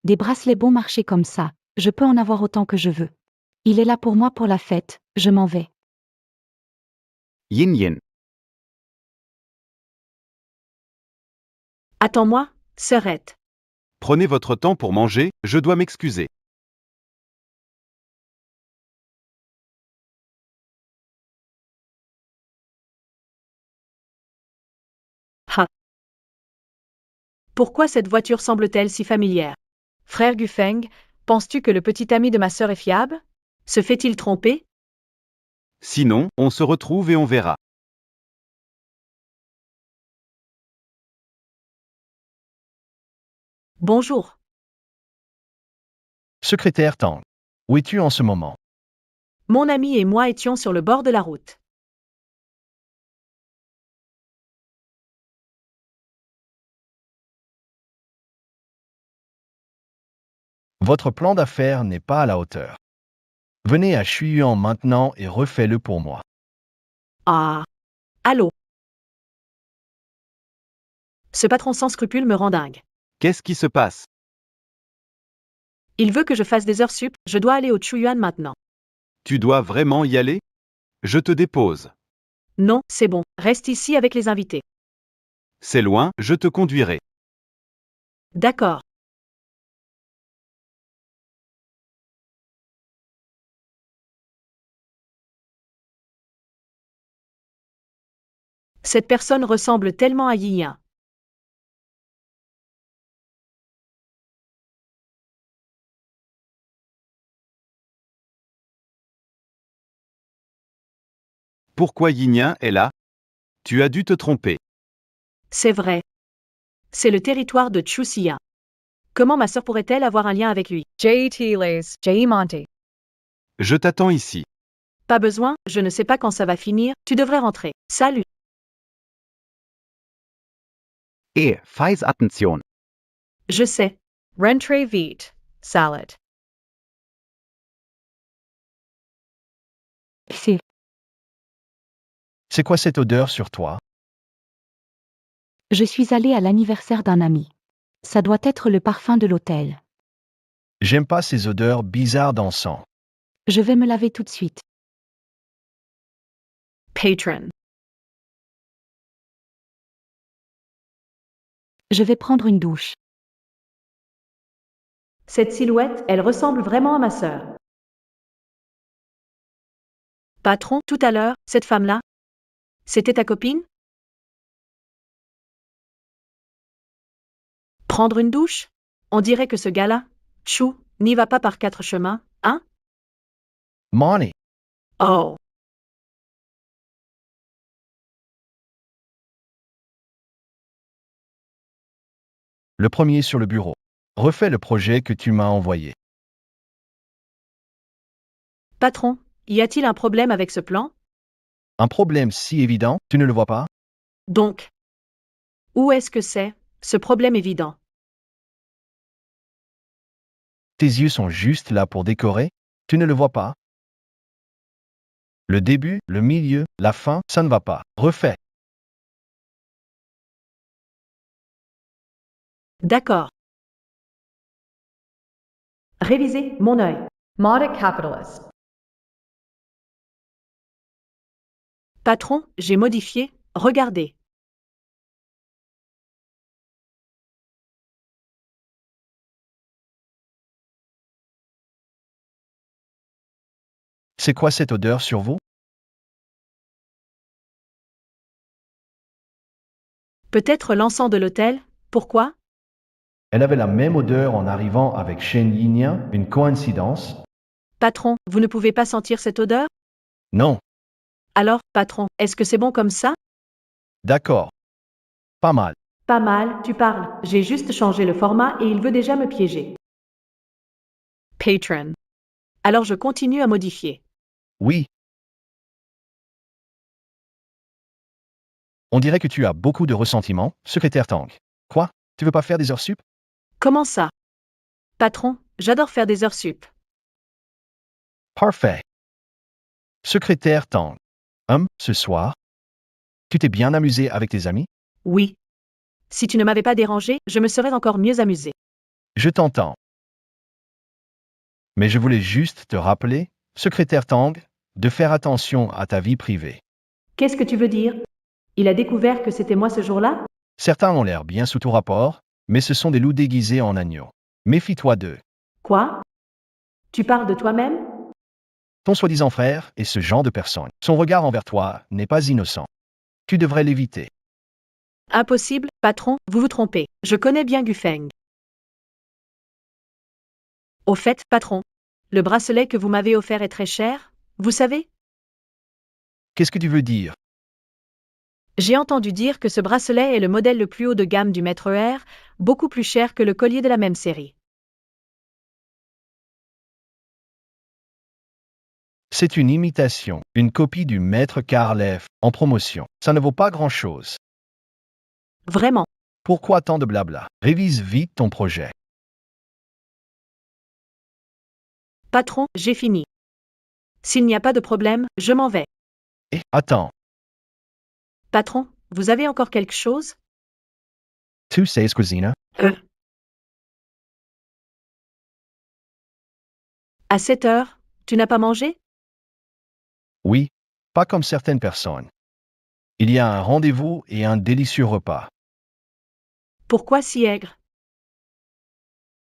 Des bracelets bon marché comme ça, je peux en avoir autant que je veux. Il est là pour moi pour la fête, je m'en vais. Yin. Attends-moi, sœurette. Prenez votre temps pour manger, je dois m'excuser. Ha. Pourquoi cette voiture semble-t-elle si familière? Frère Gufeng, penses-tu que le petit ami de ma sœur est fiable? Se fait-il tromper? Sinon, on se retrouve et on verra. Bonjour. Secrétaire Tang. Où es-tu en ce moment? Mon ami et moi étions sur le bord de la route. Votre plan d'affaires n'est pas à la hauteur. Venez à Chuyuan maintenant et refais-le pour moi. Ah. Allô? Ce patron sans scrupules me rend dingue. Qu'est-ce qui se passe? Il veut que je fasse des heures sup, je dois aller au Chuyuan maintenant. Tu dois vraiment y aller? Je te dépose. Non, c'est bon, reste ici avec les invités. C'est loin, je te conduirai. D'accord. Cette personne ressemble tellement à Yiyan. Pourquoi Yin est là? Tu as dû te tromper. C'est vrai. C'est le territoire de Chu Xian. Comment ma sœur pourrait-elle avoir un lien avec lui? J.T. Lays, J. Monte. Je t'attends ici. Pas besoin, je ne sais pas quand ça va finir, tu devrais rentrer. Salut. Fais attention. Je sais. Rentre vite. Salad. C'est quoi cette odeur sur toi? Je suis allée à l'anniversaire d'un ami. Ça doit être le parfum de l'hôtel. J'aime pas ces odeurs bizarres d'encens. Je vais me laver tout de suite. Patron. Je vais prendre une douche. Cette silhouette, elle ressemble vraiment à ma sœur. Patron, tout à l'heure, cette femme-là, c'était ta copine? Prendre une douche? On dirait que ce gars-là, Chu, n'y va pas par 4 chemins, hein? Monty, Oh. le premier sur le bureau. Refais le projet que tu m'as envoyé. Patron, y a-t-il un problème avec ce plan? Un problème si évident, tu ne le vois pas? Donc, où est-ce que c'est, ce problème évident? Tes yeux sont juste là pour décorer? Tu ne le vois pas? Le début, le milieu, la fin, ça ne va pas. Refais. D'accord. Révisez mon œil. Modic capitalist. Patron, j'ai modifié. Regardez. C'est quoi cette odeur sur vous? Peut-être l'encens de l'hôtel? Pourquoi? Elle avait la même odeur en arrivant avec Shen Yinyan, une coïncidence? Patron, vous ne pouvez pas sentir cette odeur? Non. Alors, patron, est-ce que c'est bon comme ça? D'accord. Pas mal. Pas mal, tu parles. J'ai juste changé le format et il veut déjà me piéger. Patron. Alors je continue à modifier. Oui. On dirait que tu as beaucoup de ressentiment, secrétaire Tang. Quoi? Tu veux pas faire des heures sup? Comment ça? Patron, j'adore faire des heures sup. Parfait. Secrétaire Tang. Ce soir, tu t'es bien amusé avec tes amis? Oui. Si tu ne m'avais pas dérangé, je me serais encore mieux amusé. Je t'entends. Mais je voulais juste te rappeler, secrétaire Tang, de faire attention à ta vie privée. Qu'est-ce que tu veux dire? Il a découvert que c'était moi ce jour-là? Certains ont l'air bien sous ton rapport, mais ce sont des loups déguisés en agneaux. Méfie-toi d'eux. Quoi? Tu parles de toi-même? Ton soi-disant frère est ce genre de personne. Son regard envers toi n'est pas innocent. Tu devrais l'éviter. Impossible, patron, vous vous trompez. Je connais bien Gufeng. Au fait, patron, le bracelet que vous m'avez offert est très cher, vous savez? Qu'est-ce que tu veux dire? J'ai entendu dire que ce bracelet est le modèle le plus haut de gamme du Maître R, beaucoup plus cher que le collier de la même série. C'est une imitation, une copie du Maître Karlev, en promotion. Ça ne vaut pas grand-chose. Vraiment. Pourquoi tant de blabla? Révise vite ton projet. Patron, j'ai fini. S'il n'y a pas de problème, je m'en vais. Et attends, Patron, vous avez encore quelque chose? tu sais, Cuisine? À 7 heures, tu n'as pas mangé? Oui, pas comme certaines personnes. Il y a un rendez-vous et un délicieux repas. Pourquoi si aigre?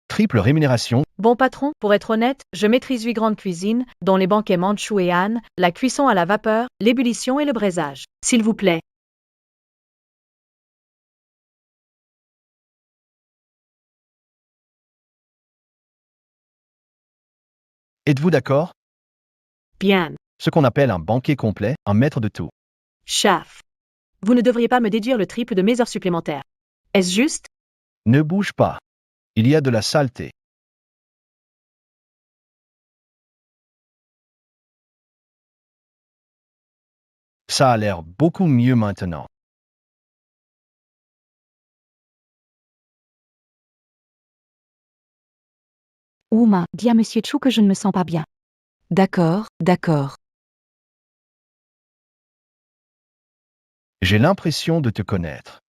Triple rémunération. Bon patron, pour être honnête, je maîtrise 8 grandes cuisines, dont les banquets Manchou et Han, la cuisson à la vapeur, l'ébullition et le braisage. S'il vous plaît. Êtes-vous d'accord? Bien. Ce qu'on appelle un banquet complet, un maître de tout. Chef. Vous ne devriez pas me déduire le triple de mes heures supplémentaires. Est-ce juste? Ne bouge pas. Il y a de la saleté. Ça a l'air beaucoup mieux maintenant. Ouma, dis à Monsieur Chou que je ne me sens pas bien. D'accord, d'accord. J'ai l'impression de te connaître.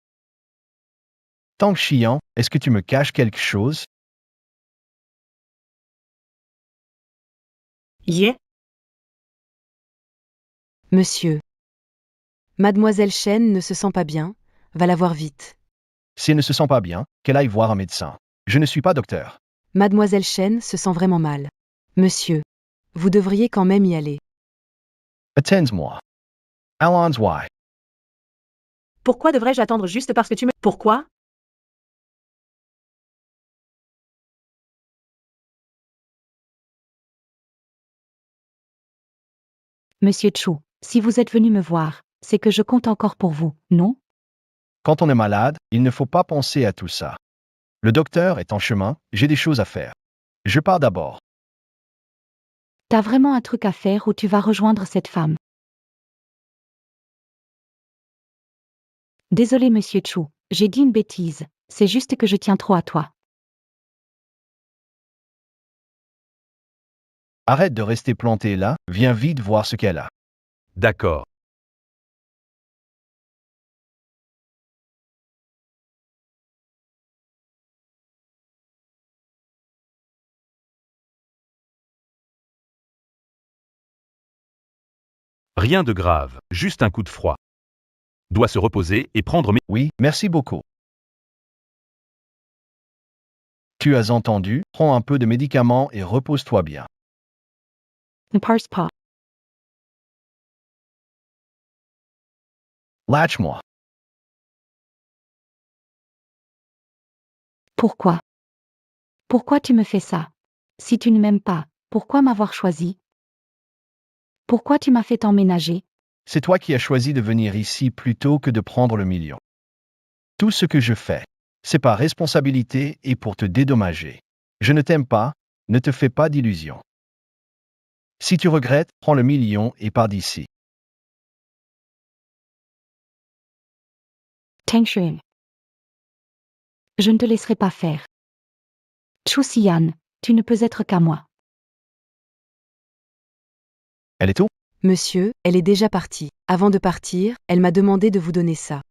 Tang Xian, est-ce que tu me caches quelque chose? Yeah. Monsieur. Mademoiselle Chen ne se sent pas bien, va la voir vite. Si elle ne se sent pas bien, qu'elle aille voir un médecin. Je ne suis pas docteur. Mademoiselle Chen se sent vraiment mal. Monsieur. Vous devriez quand même y aller. Attends-moi. Allons why? Pourquoi devrais-je attendre juste parce que tu me... Pourquoi? Monsieur Chou, si vous êtes venu me voir, c'est que je compte encore pour vous, non? Quand on est malade, il ne faut pas penser à tout ça. Le docteur est en chemin, j'ai des choses à faire. Je pars d'abord. T'as vraiment un truc à faire ou tu vas rejoindre cette femme? Désolé Monsieur Chou, j'ai dit une bêtise, c'est juste que je tiens trop à toi. Arrête de rester planté là, viens vite voir ce qu'elle a. D'accord. Rien de grave, juste un coup de froid. Doit se reposer et prendre mes... Oui, merci beaucoup. Tu as entendu, prends un peu de médicaments et repose-toi bien. Ne parse pas. Lâche-moi. Pourquoi? Pourquoi tu me fais ça? Si tu ne m'aimes pas, pourquoi m'avoir choisi? Pourquoi tu m'as fait emménager? C'est toi qui as choisi de venir ici plutôt que de prendre le million. Tout ce que je fais, c'est par responsabilité et pour te dédommager. Je ne t'aime pas, ne te fais pas d'illusions. Si tu regrettes, prends le million et pars d'ici. Tang Shuyan. Je ne te laisserai pas faire. Chu Xian, tu ne peux être qu'à moi. Elle est où? Monsieur, elle est déjà partie. Avant de partir, elle m'a demandé de vous donner ça.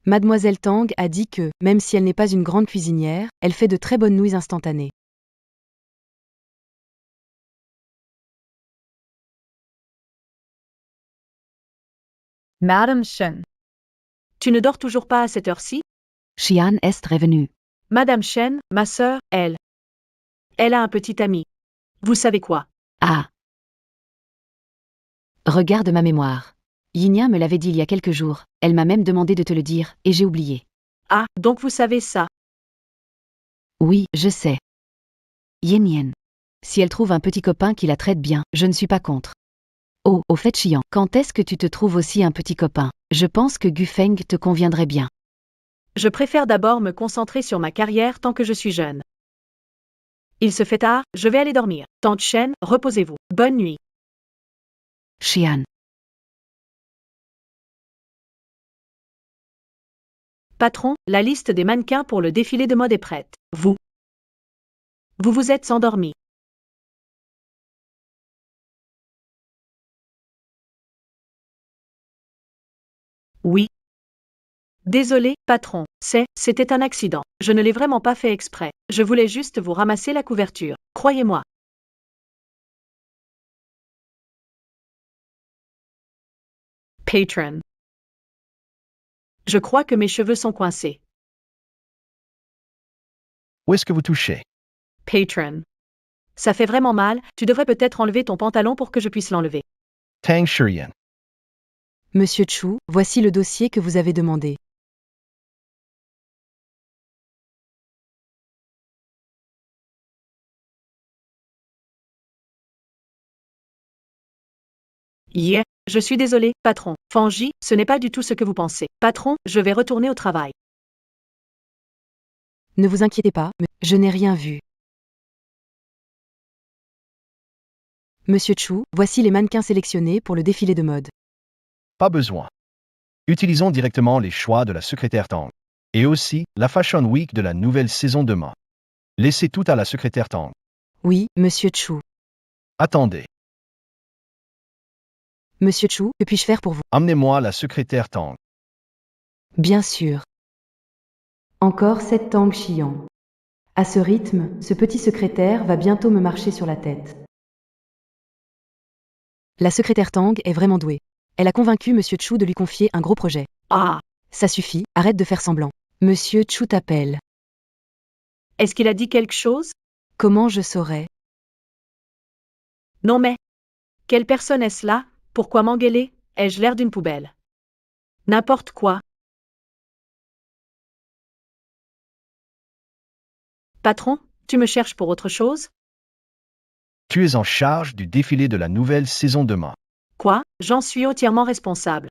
Mademoiselle Tang a dit que, même si elle n'est pas une grande cuisinière, elle fait de très bonnes nouilles instantanées. Madame Shen. Tu ne dors toujours pas à cette heure-ci? Xian est revenu. Madame Shen, ma sœur, elle. Elle a un petit ami. Vous savez quoi? Ah. Regarde ma mémoire. Yinyan me l'avait dit il y a quelques jours, elle m'a même demandé de te le dire, et j'ai oublié. Ah, donc vous savez ça. Oui, je sais. Yin. Si elle trouve un petit copain qui la traite bien, je ne suis pas contre. Oh, au fait Xian, quand est-ce que tu te trouves aussi un petit copain? Je pense que Gu Feng te conviendrait bien. Je préfère d'abord me concentrer sur ma carrière tant que je suis jeune. Il se fait tard, je vais aller dormir. Tante Shen, reposez-vous. Bonne nuit. Xian. Patron, la liste des mannequins pour le défilé de mode est prête. Vous vous êtes endormi. Oui. Désolé, patron, c'était un accident. Je ne l'ai vraiment pas fait exprès. Je voulais juste vous ramasser la couverture. Croyez-moi. Patron. Je crois que mes cheveux sont coincés. Où est-ce que vous touchez? Patron. Ça fait vraiment mal, tu devrais peut-être enlever ton pantalon pour que je puisse l'enlever. Tang Shuyan. Monsieur Chu, voici le dossier que vous avez demandé. Yeah. Je suis désolé, patron. Fanji, ce n'est pas du tout ce que vous pensez. Patron, je vais retourner au travail. Ne vous inquiétez pas, je n'ai rien vu. Monsieur Chu, voici les mannequins sélectionnés pour le défilé de mode. Pas besoin. Utilisons directement les choix de la secrétaire Tang. Et aussi, la Fashion Week de la nouvelle saison demain. Laissez tout à la secrétaire Tang. Oui, Monsieur Chu. Attendez. Monsieur Chu, que puis-je faire pour vous? Amenez-moi la secrétaire Tang. Bien sûr. Encore 7 Tang Xian. À ce rythme, ce petit secrétaire va bientôt me marcher sur la tête. La secrétaire Tang est vraiment douée. Elle a convaincu Monsieur Chu de lui confier un gros projet. Ah. Ça suffit, arrête de faire semblant. Monsieur Chu t'appelle. Est-ce qu'il a dit quelque chose? Comment je saurais? Non mais. Quelle personne est-ce là? Pourquoi m'engueuler? Ai-je l'air d'une poubelle? N'importe quoi. Patron, tu me cherches pour autre chose? Tu es en charge du défilé de la nouvelle saison demain. Quoi? J'en suis entièrement responsable.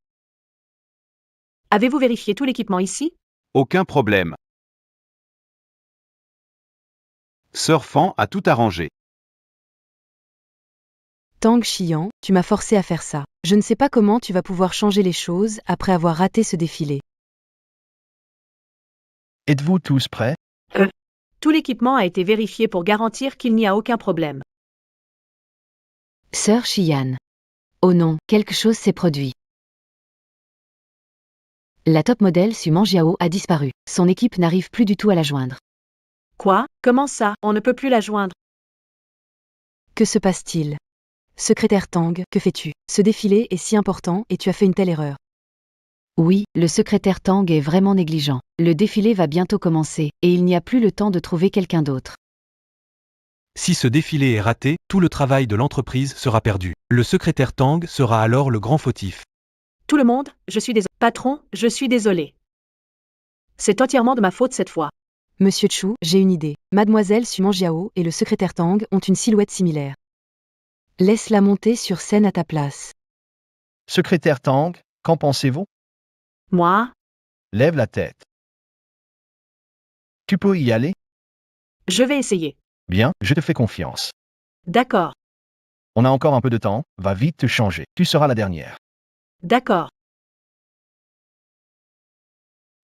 Avez-vous vérifié tout l'équipement ici? Aucun problème. Sœur Fan a tout arrangé. Tang Xian, tu m'as forcé à faire ça. Je ne sais pas comment tu vas pouvoir changer les choses après avoir raté ce défilé. Êtes-vous tous prêts? Tout l'équipement a été vérifié pour garantir qu'il n'y a aucun problème. Sœur Xian. Oh non, quelque chose s'est produit. La top modèle Su Mangiao a disparu. Son équipe n'arrive plus du tout à la joindre. Quoi? Comment ça? On ne peut plus la joindre. Que se passe-t-il? Secrétaire Tang, que fais-tu? Ce défilé est si important et tu as fait une telle erreur. Oui, le secrétaire Tang est vraiment négligent. Le défilé va bientôt commencer, et il n'y a plus le temps de trouver quelqu'un d'autre. Si ce défilé est raté, tout le travail de l'entreprise sera perdu. Le secrétaire Tang sera alors le grand fautif. Tout le monde, je suis désolé. Patron, je suis désolé. C'est entièrement de ma faute cette fois. Monsieur Chu, j'ai une idée. Mademoiselle Su Mangiao et le secrétaire Tang ont une silhouette similaire. Laisse-la monter sur scène à ta place. Secrétaire Tang, qu'en pensez-vous? Moi? Lève la tête. Tu peux y aller? Je vais essayer. Bien, je te fais confiance. D'accord. On a encore un peu de temps, va vite te changer. Tu seras la dernière. D'accord.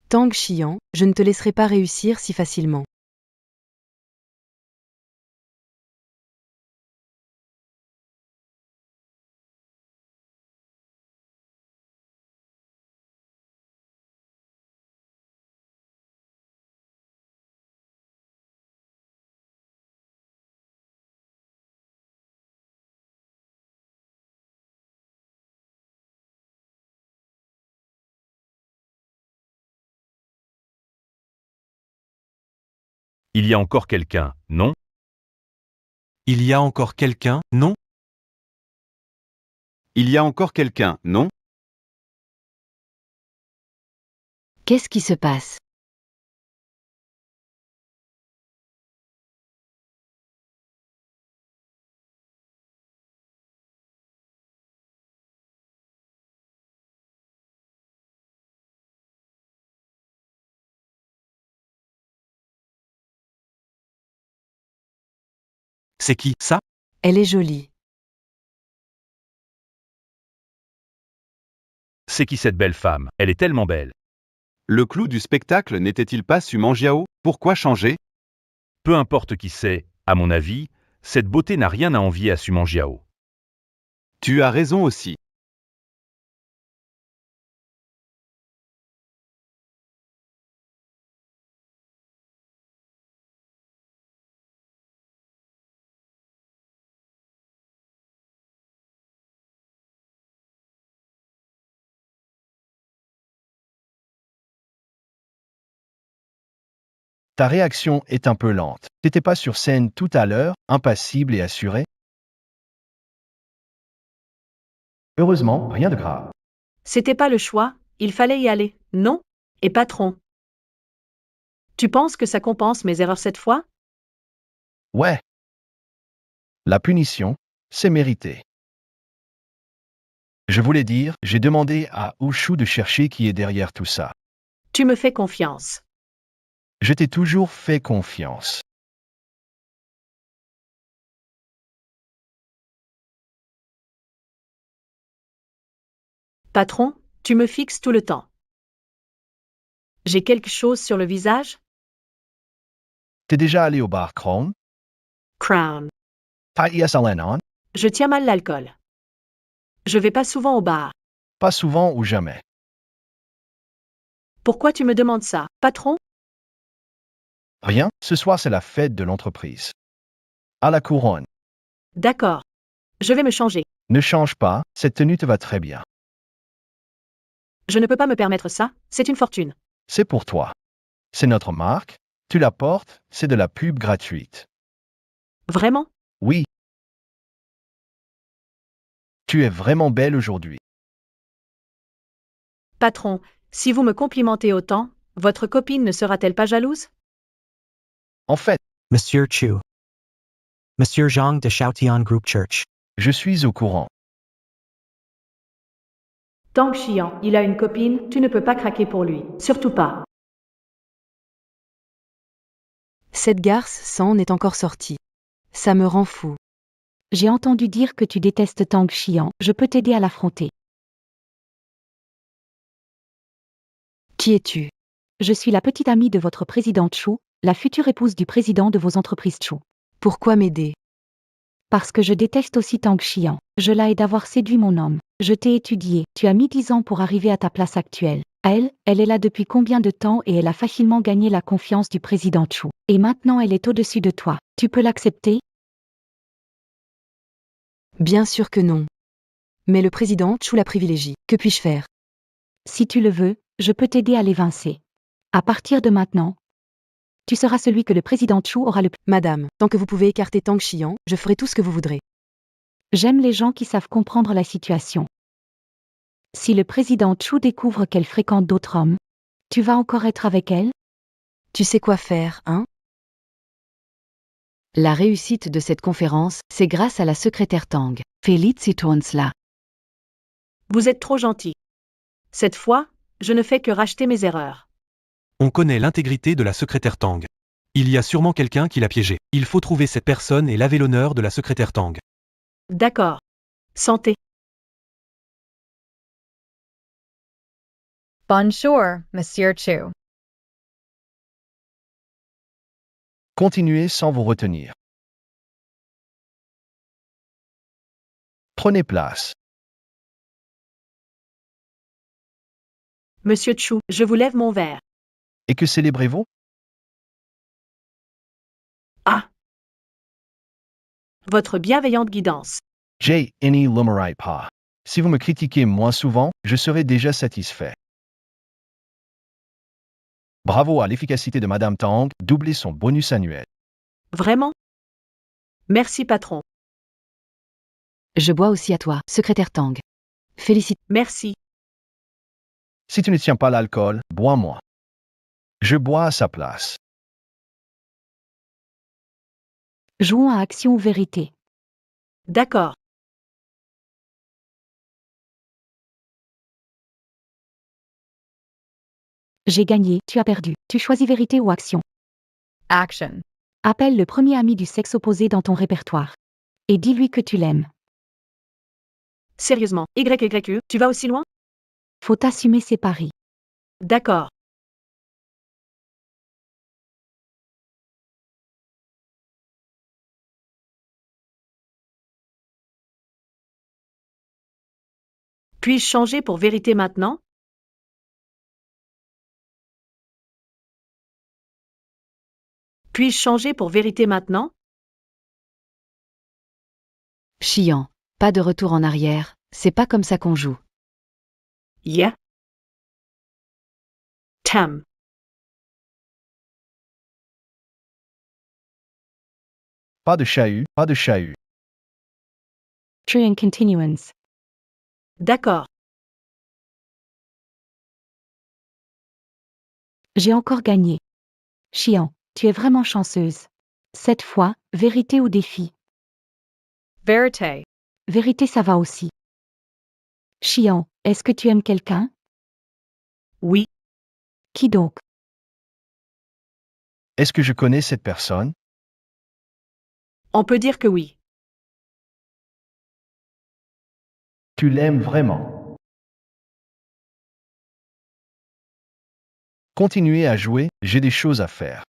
Tang Xian, je ne te laisserai pas réussir si facilement. Il y a encore quelqu'un, non? Il y a encore quelqu'un, non? Il y a encore quelqu'un, non? Qu'est-ce qui se passe? C'est qui, ça? Elle est jolie. C'est qui cette belle femme? Elle est tellement belle. Le clou du spectacle n'était-il pas Su Mangiao? Pourquoi changer? Peu importe qui c'est, à mon avis, cette beauté n'a rien à envier à Su Mangiao. Tu as raison aussi. Ta réaction est un peu lente. T'étais pas sur scène tout à l'heure, impassible et assuré? Heureusement, rien de grave. C'était pas le choix, il fallait y aller, non? Et patron. Tu penses que ça compense mes erreurs cette fois? Ouais. La punition, c'est mérité. Je voulais dire, j'ai demandé à Ushu de chercher qui est derrière tout ça. Tu me fais confiance. Je t'ai toujours fait confiance. Patron, tu me fixes tout le temps. J'ai quelque chose sur le visage? T'es déjà allé au bar Crown? Crown. T'as ISLN on? Je tiens mal l'alcool. Je vais pas souvent au bar. Pas souvent ou jamais. Pourquoi tu me demandes ça, patron? Rien, ce soir c'est la fête de l'entreprise. À la couronne. D'accord. Je vais me changer. Ne change pas, cette tenue te va très bien. Je ne peux pas me permettre ça, c'est une fortune. C'est pour toi. C'est notre marque, tu la portes, c'est de la pub gratuite. Vraiment? Oui. Tu es vraiment belle aujourd'hui. Patron, si vous me complimentez autant, votre copine ne sera-t-elle pas jalouse? En fait, Monsieur Chu. Monsieur Zhang de Shaotian Group Church. je suis au courant. Tang Xian, il a une copine, tu ne peux pas craquer pour lui. Surtout pas. Cette garce s'en est encore sortie. Ça me rend fou. J'ai entendu dire que tu détestes Tang Xian, je peux t'aider à l'affronter. Qui es-tu? Je suis la petite amie de votre présidente Chu, la future épouse du président de vos entreprises Chu. Pourquoi m'aider? Parce que je déteste aussi Tang Xian. Je la hais d'avoir séduit mon homme. Je t'ai étudié. Tu as mis 10 ans pour arriver à ta place actuelle. Elle est là depuis combien de temps et elle a facilement gagné la confiance du président Chu. Et maintenant elle est au-dessus de toi. Tu peux l'accepter? Bien sûr que non. Mais le président Chu la privilégie. Que puis-je faire? Si tu le veux, je peux t'aider à l'évincer. À partir de maintenant, tu seras celui que le président Chu aura le plus. Madame, tant que vous pouvez écarter Tang Xian, je ferai tout ce que vous voudrez. J'aime les gens qui savent comprendre la situation. Si le président Chu découvre qu'elle fréquente d'autres hommes, tu vas encore être avec elle? Tu sais quoi faire, hein? La réussite de cette conférence, c'est grâce à la secrétaire Tang. Felicitons-la. Vous êtes trop gentil. Cette fois, je ne fais que racheter mes erreurs. On connaît l'intégrité de la secrétaire Tang. Il y a sûrement quelqu'un qui l'a piégée. Il faut trouver cette personne et laver l'honneur de la secrétaire Tang. D'accord. Santé. Bonjour, Monsieur Chu. Continuez sans vous retenir. Prenez place. Monsieur Chu, je vous lève mon verre. Et que célébrez-vous? Ah! Votre bienveillante guidance. J. Any Lumerai Pa. Si vous me critiquez moins souvent, je serai déjà satisfait. Bravo à l'efficacité de Madame Tang, doubler son bonus annuel. Vraiment? Merci patron. Je bois aussi à toi, secrétaire Tang. Félicite. Merci. Si tu ne tiens pas l'alcool, bois-moi. Je bois à sa place. Jouons à action ou vérité. D'accord. J'ai gagné, tu as perdu. Tu choisis vérité ou action. Action. Appelle le premier ami du sexe opposé dans ton répertoire. Et dis-lui que tu l'aimes. Sérieusement, YYU, tu vas aussi loin? Faut assumer ses paris. D'accord. Puis-je changer pour vérité maintenant? Puis-je changer pour vérité maintenant? Chiant. Pas de retour en arrière, c'est pas comme ça qu'on joue. Yeah. Tam. Pas de chahut, pas de chahut. True and continuance. D'accord. J'ai encore gagné. Chiant, tu es vraiment chanceuse. Cette fois, vérité ou défi? Verite. Vérité, ça va aussi. Chiant, est-ce que tu aimes quelqu'un? Oui. Qui donc? Est-ce que je connais cette personne? On peut dire que oui. Tu l'aimes vraiment. Continuez à jouer, j'ai des choses à faire.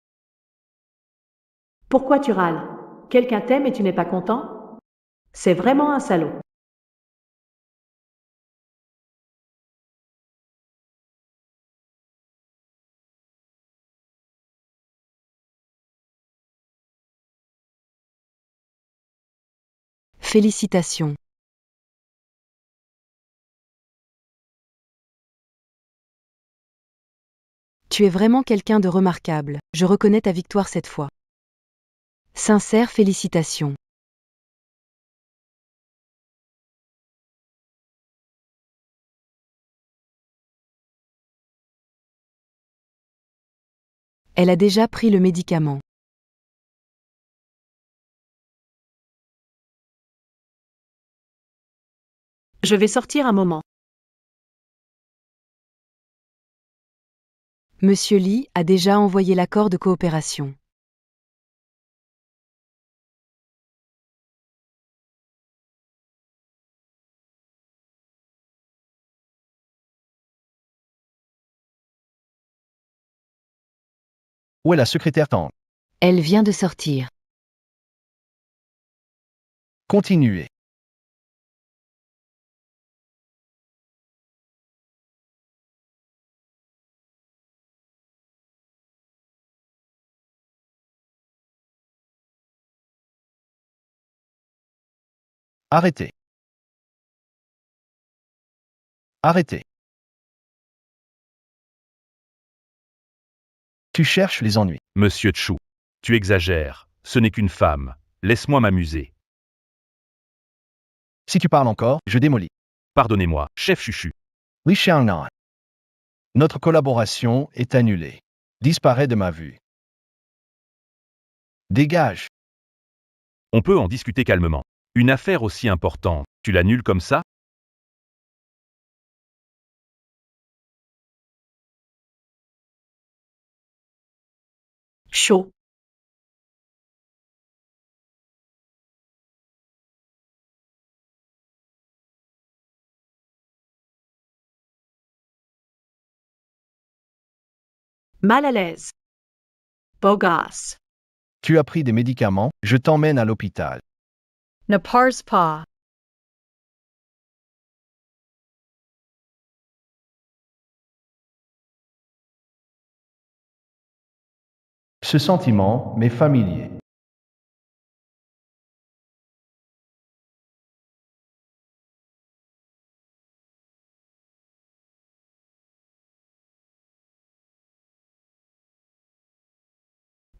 Pourquoi tu râles? Quelqu'un t'aime et tu n'es pas content? C'est vraiment un salaud. Félicitations. Tu es vraiment quelqu'un de remarquable, je reconnais ta victoire cette fois. Sincères félicitations. Elle a déjà pris le médicament. Je vais sortir un moment. Monsieur Lee a déjà envoyé l'accord de coopération. Où est la secrétaire Tang? Elle vient de sortir. Continuez. Arrêtez. Arrêtez. Tu cherches les ennuis. Monsieur Chu. Tu exagères. Ce n'est qu'une femme. Laisse-moi m'amuser. Si tu parles encore, je démolis. Pardonnez-moi, chef Chuchu. Li Xiangnan. Notre collaboration est annulée. Disparaît de ma vue. Dégage. On peut en discuter calmement. Une affaire aussi importante, tu l'annules comme ça? Chaud. Mal à l'aise. Beau gosse. Tu as pris des médicaments, je t'emmène à l'hôpital. Ne parse pas. Ce sentiment m'est familier.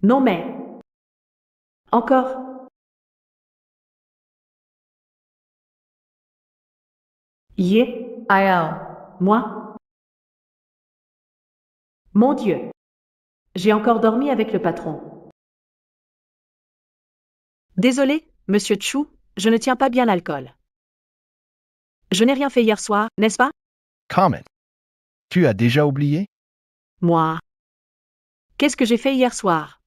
Non mais. Encore. Yé. IL. Moi. Mon Dieu. J'ai encore dormi avec le patron. Désolé, monsieur Chu, je ne tiens pas bien l'alcool. Je n'ai rien fait hier soir, n'est-ce pas? Comment? Tu as déjà oublié? Moi. Qu'est-ce que j'ai fait hier soir?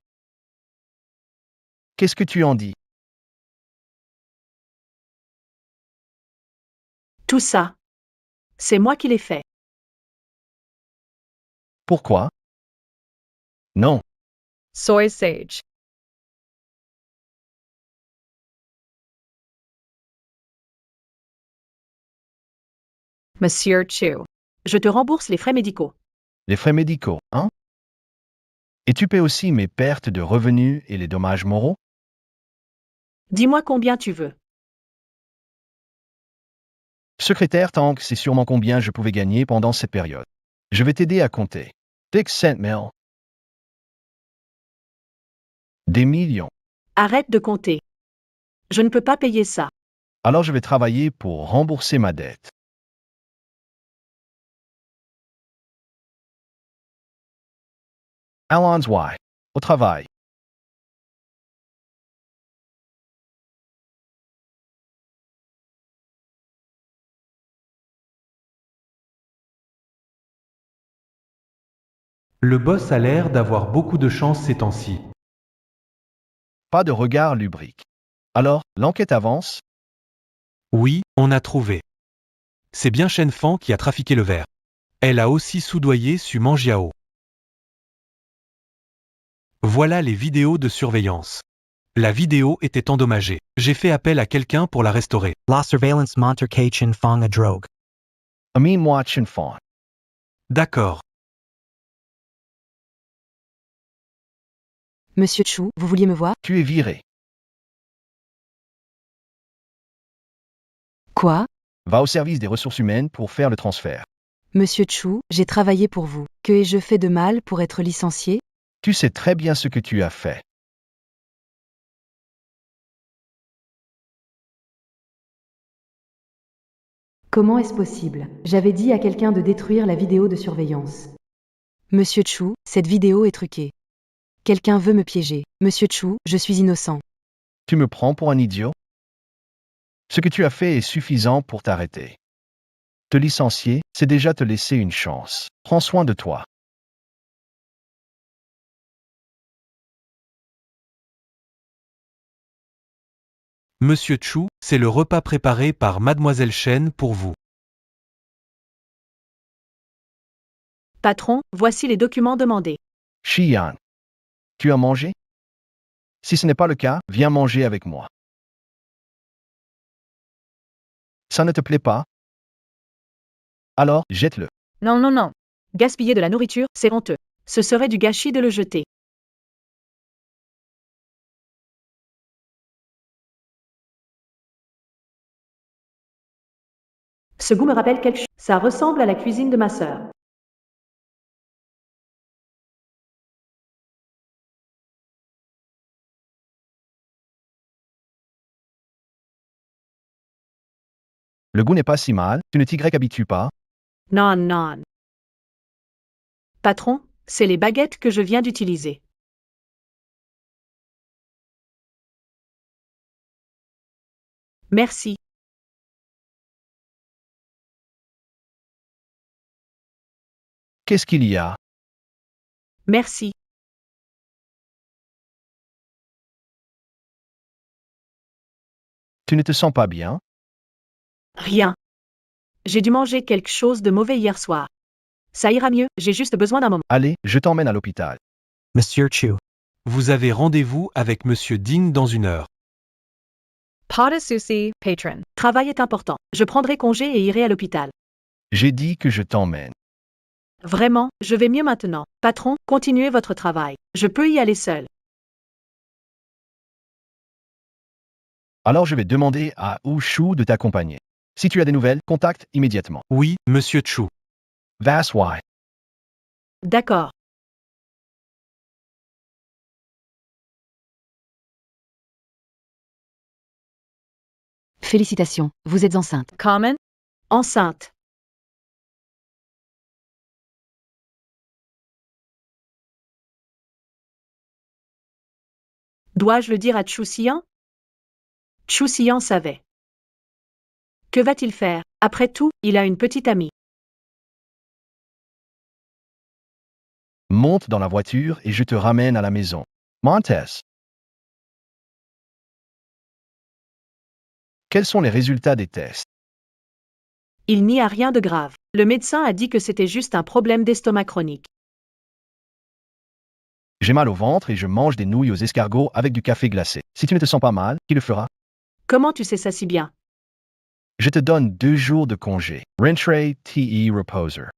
Qu'est-ce que tu en dis? Tout ça. C'est moi qui l'ai fait. Pourquoi? Non. Soy sage. Monsieur Chu. Je te rembourse les frais médicaux. Les frais médicaux, hein? Et tu paies aussi mes pertes de revenus et les dommages moraux? Dis-moi combien tu veux. Secrétaire Tang, c'est sûrement combien je pouvais gagner pendant cette période. Je vais t'aider à compter. Dick Centmel. Des millions. Arrête de compter. Je ne peux pas payer ça. Alors je vais travailler pour rembourser ma dette. Allons Y. Au travail. Le boss a l'air d'avoir beaucoup de chance ces temps-ci. Pas de regard lubrique. Alors, l'enquête avance? Oui, on a trouvé. C'est bien Shen Fan qui a trafiqué le verre. Elle a aussi soudoyé Su Manjiao. Voilà les vidéos de surveillance. La vidéo était endommagée. J'ai fait appel à quelqu'un pour la restaurer. La surveillance montre que Chen Fong a drogue. Amin moi Chen Fan. D'accord. Monsieur Chu, vous vouliez me voir? Tu es viré. Quoi? Va au service des ressources humaines pour faire le transfert. Monsieur Chu, j'ai travaillé pour vous. Que ai-je fait de mal pour être licencié? Tu sais très bien ce que tu as fait. Comment est-ce possible? J'avais dit à quelqu'un de détruire la vidéo de surveillance. Monsieur Chu, cette vidéo est truquée. Quelqu'un veut me piéger. Monsieur Chu, je suis innocent. Tu me prends pour un idiot? Ce que tu as fait est suffisant pour t'arrêter. Te licencier, c'est déjà te laisser une chance. Prends soin de toi. Monsieur Chu, c'est le repas préparé par Mademoiselle Shen pour vous. Patron, voici les documents demandés. Xian. Tu as mangé? Si ce n'est pas le cas, viens manger avec moi. Ça ne te plaît pas? Alors, jette-le. Non, non, non. Gaspiller de la nourriture, c'est honteux. Ce serait du gâchis de le jeter. Ce goût me rappelle quelque chose. Ça ressemble à la cuisine de ma sœur. Le goût n'est pas si mal, tu ne t'y habitues pas. Non, non. Patron, c'est les baguettes que je viens d'utiliser. Merci. Qu'est-ce qu'il y a? Merci. Tu ne te sens pas bien? Rien. J'ai dû manger quelque chose de mauvais hier soir. Ça ira mieux, j'ai juste besoin d'un moment. Allez, je t'emmène à l'hôpital. Monsieur Chu. Vous avez rendez-vous avec Monsieur Ding dans 1 heure. Pas de souci, patron. Travail est important. Je prendrai congé et irai à l'hôpital. J'ai dit que je t'emmène. Vraiment, je vais mieux maintenant. Patron, continuez votre travail. Je peux y aller seul. Alors je vais demander à Ushu de t'accompagner. Si tu as des nouvelles, contacte immédiatement. Oui, Monsieur Chu. That's why. D'accord. Félicitations, vous êtes enceinte. Comment? Enceinte. Dois-je le dire à Chu Xian? Chu Xian savait. Que va-t-il faire? Après tout, il a une petite amie. Monte dans la voiture et je te ramène à la maison. Montes. Quels sont les résultats des tests? Il n'y a rien de grave. Le médecin a dit que c'était juste un problème d'estomac chronique. J'ai mal au ventre et je mange des nouilles aux escargots avec du café glacé. Si tu ne te sens pas mal, qui le fera? Comment tu sais ça si bien? Je te donne 2 jours de congé. Rentrée te reposer.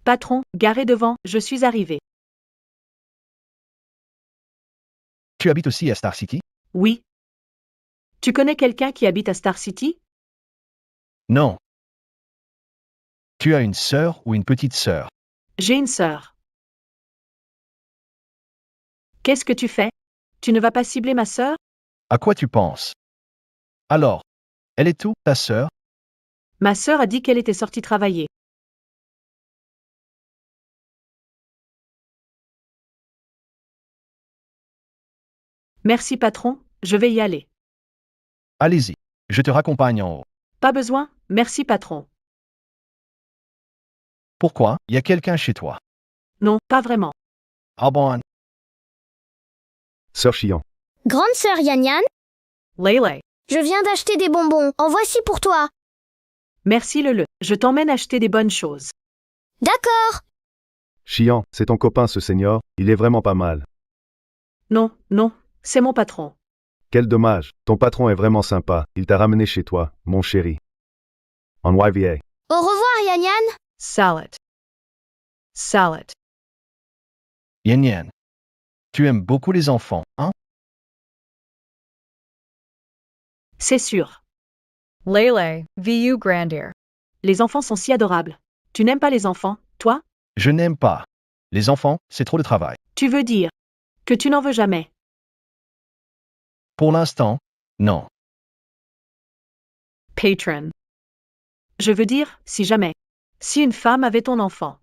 Patron, garé devant, je suis arrivé. Tu habites aussi à Star City? Oui. Tu connais quelqu'un qui habite à Star City? Non. Tu as une sœur ou une petite sœur? J'ai une sœur. Qu'est-ce que tu fais? Tu ne vas pas cibler ma sœur? À quoi tu penses? Alors, elle est où, ta sœur? Ma sœur a dit qu'elle était sortie travailler. Merci patron, je vais y aller. Allez-y, je te raccompagne en haut. Pas besoin, merci patron. Pourquoi? Y a quelqu'un chez toi? Non, pas vraiment. Ah bon? Sœur Chian. Grande sœur Yan Yan, Lele. je viens d'acheter des bonbons. En voici pour toi. Merci Lele, je t'emmène acheter des bonnes choses. D'accord. Chian, c'est ton copain ce senior, il est vraiment pas mal. Non, non, c'est mon patron. Quel dommage, ton patron est vraiment sympa, il t'a ramené chez toi, mon chéri. En YVA. Au revoir Yan Yan. Salad. Salad. Yen Yen. Tu aimes beaucoup les enfants, hein? C'est sûr. Lele, vu grandir. Les enfants sont si adorables. Tu n'aimes pas les enfants, toi? Je n'aime pas. Les enfants, c'est trop de travail. Tu veux dire que tu n'en veux jamais? Pour l'instant, non. Patron. Je veux dire, si jamais. Si une femme avait ton enfant.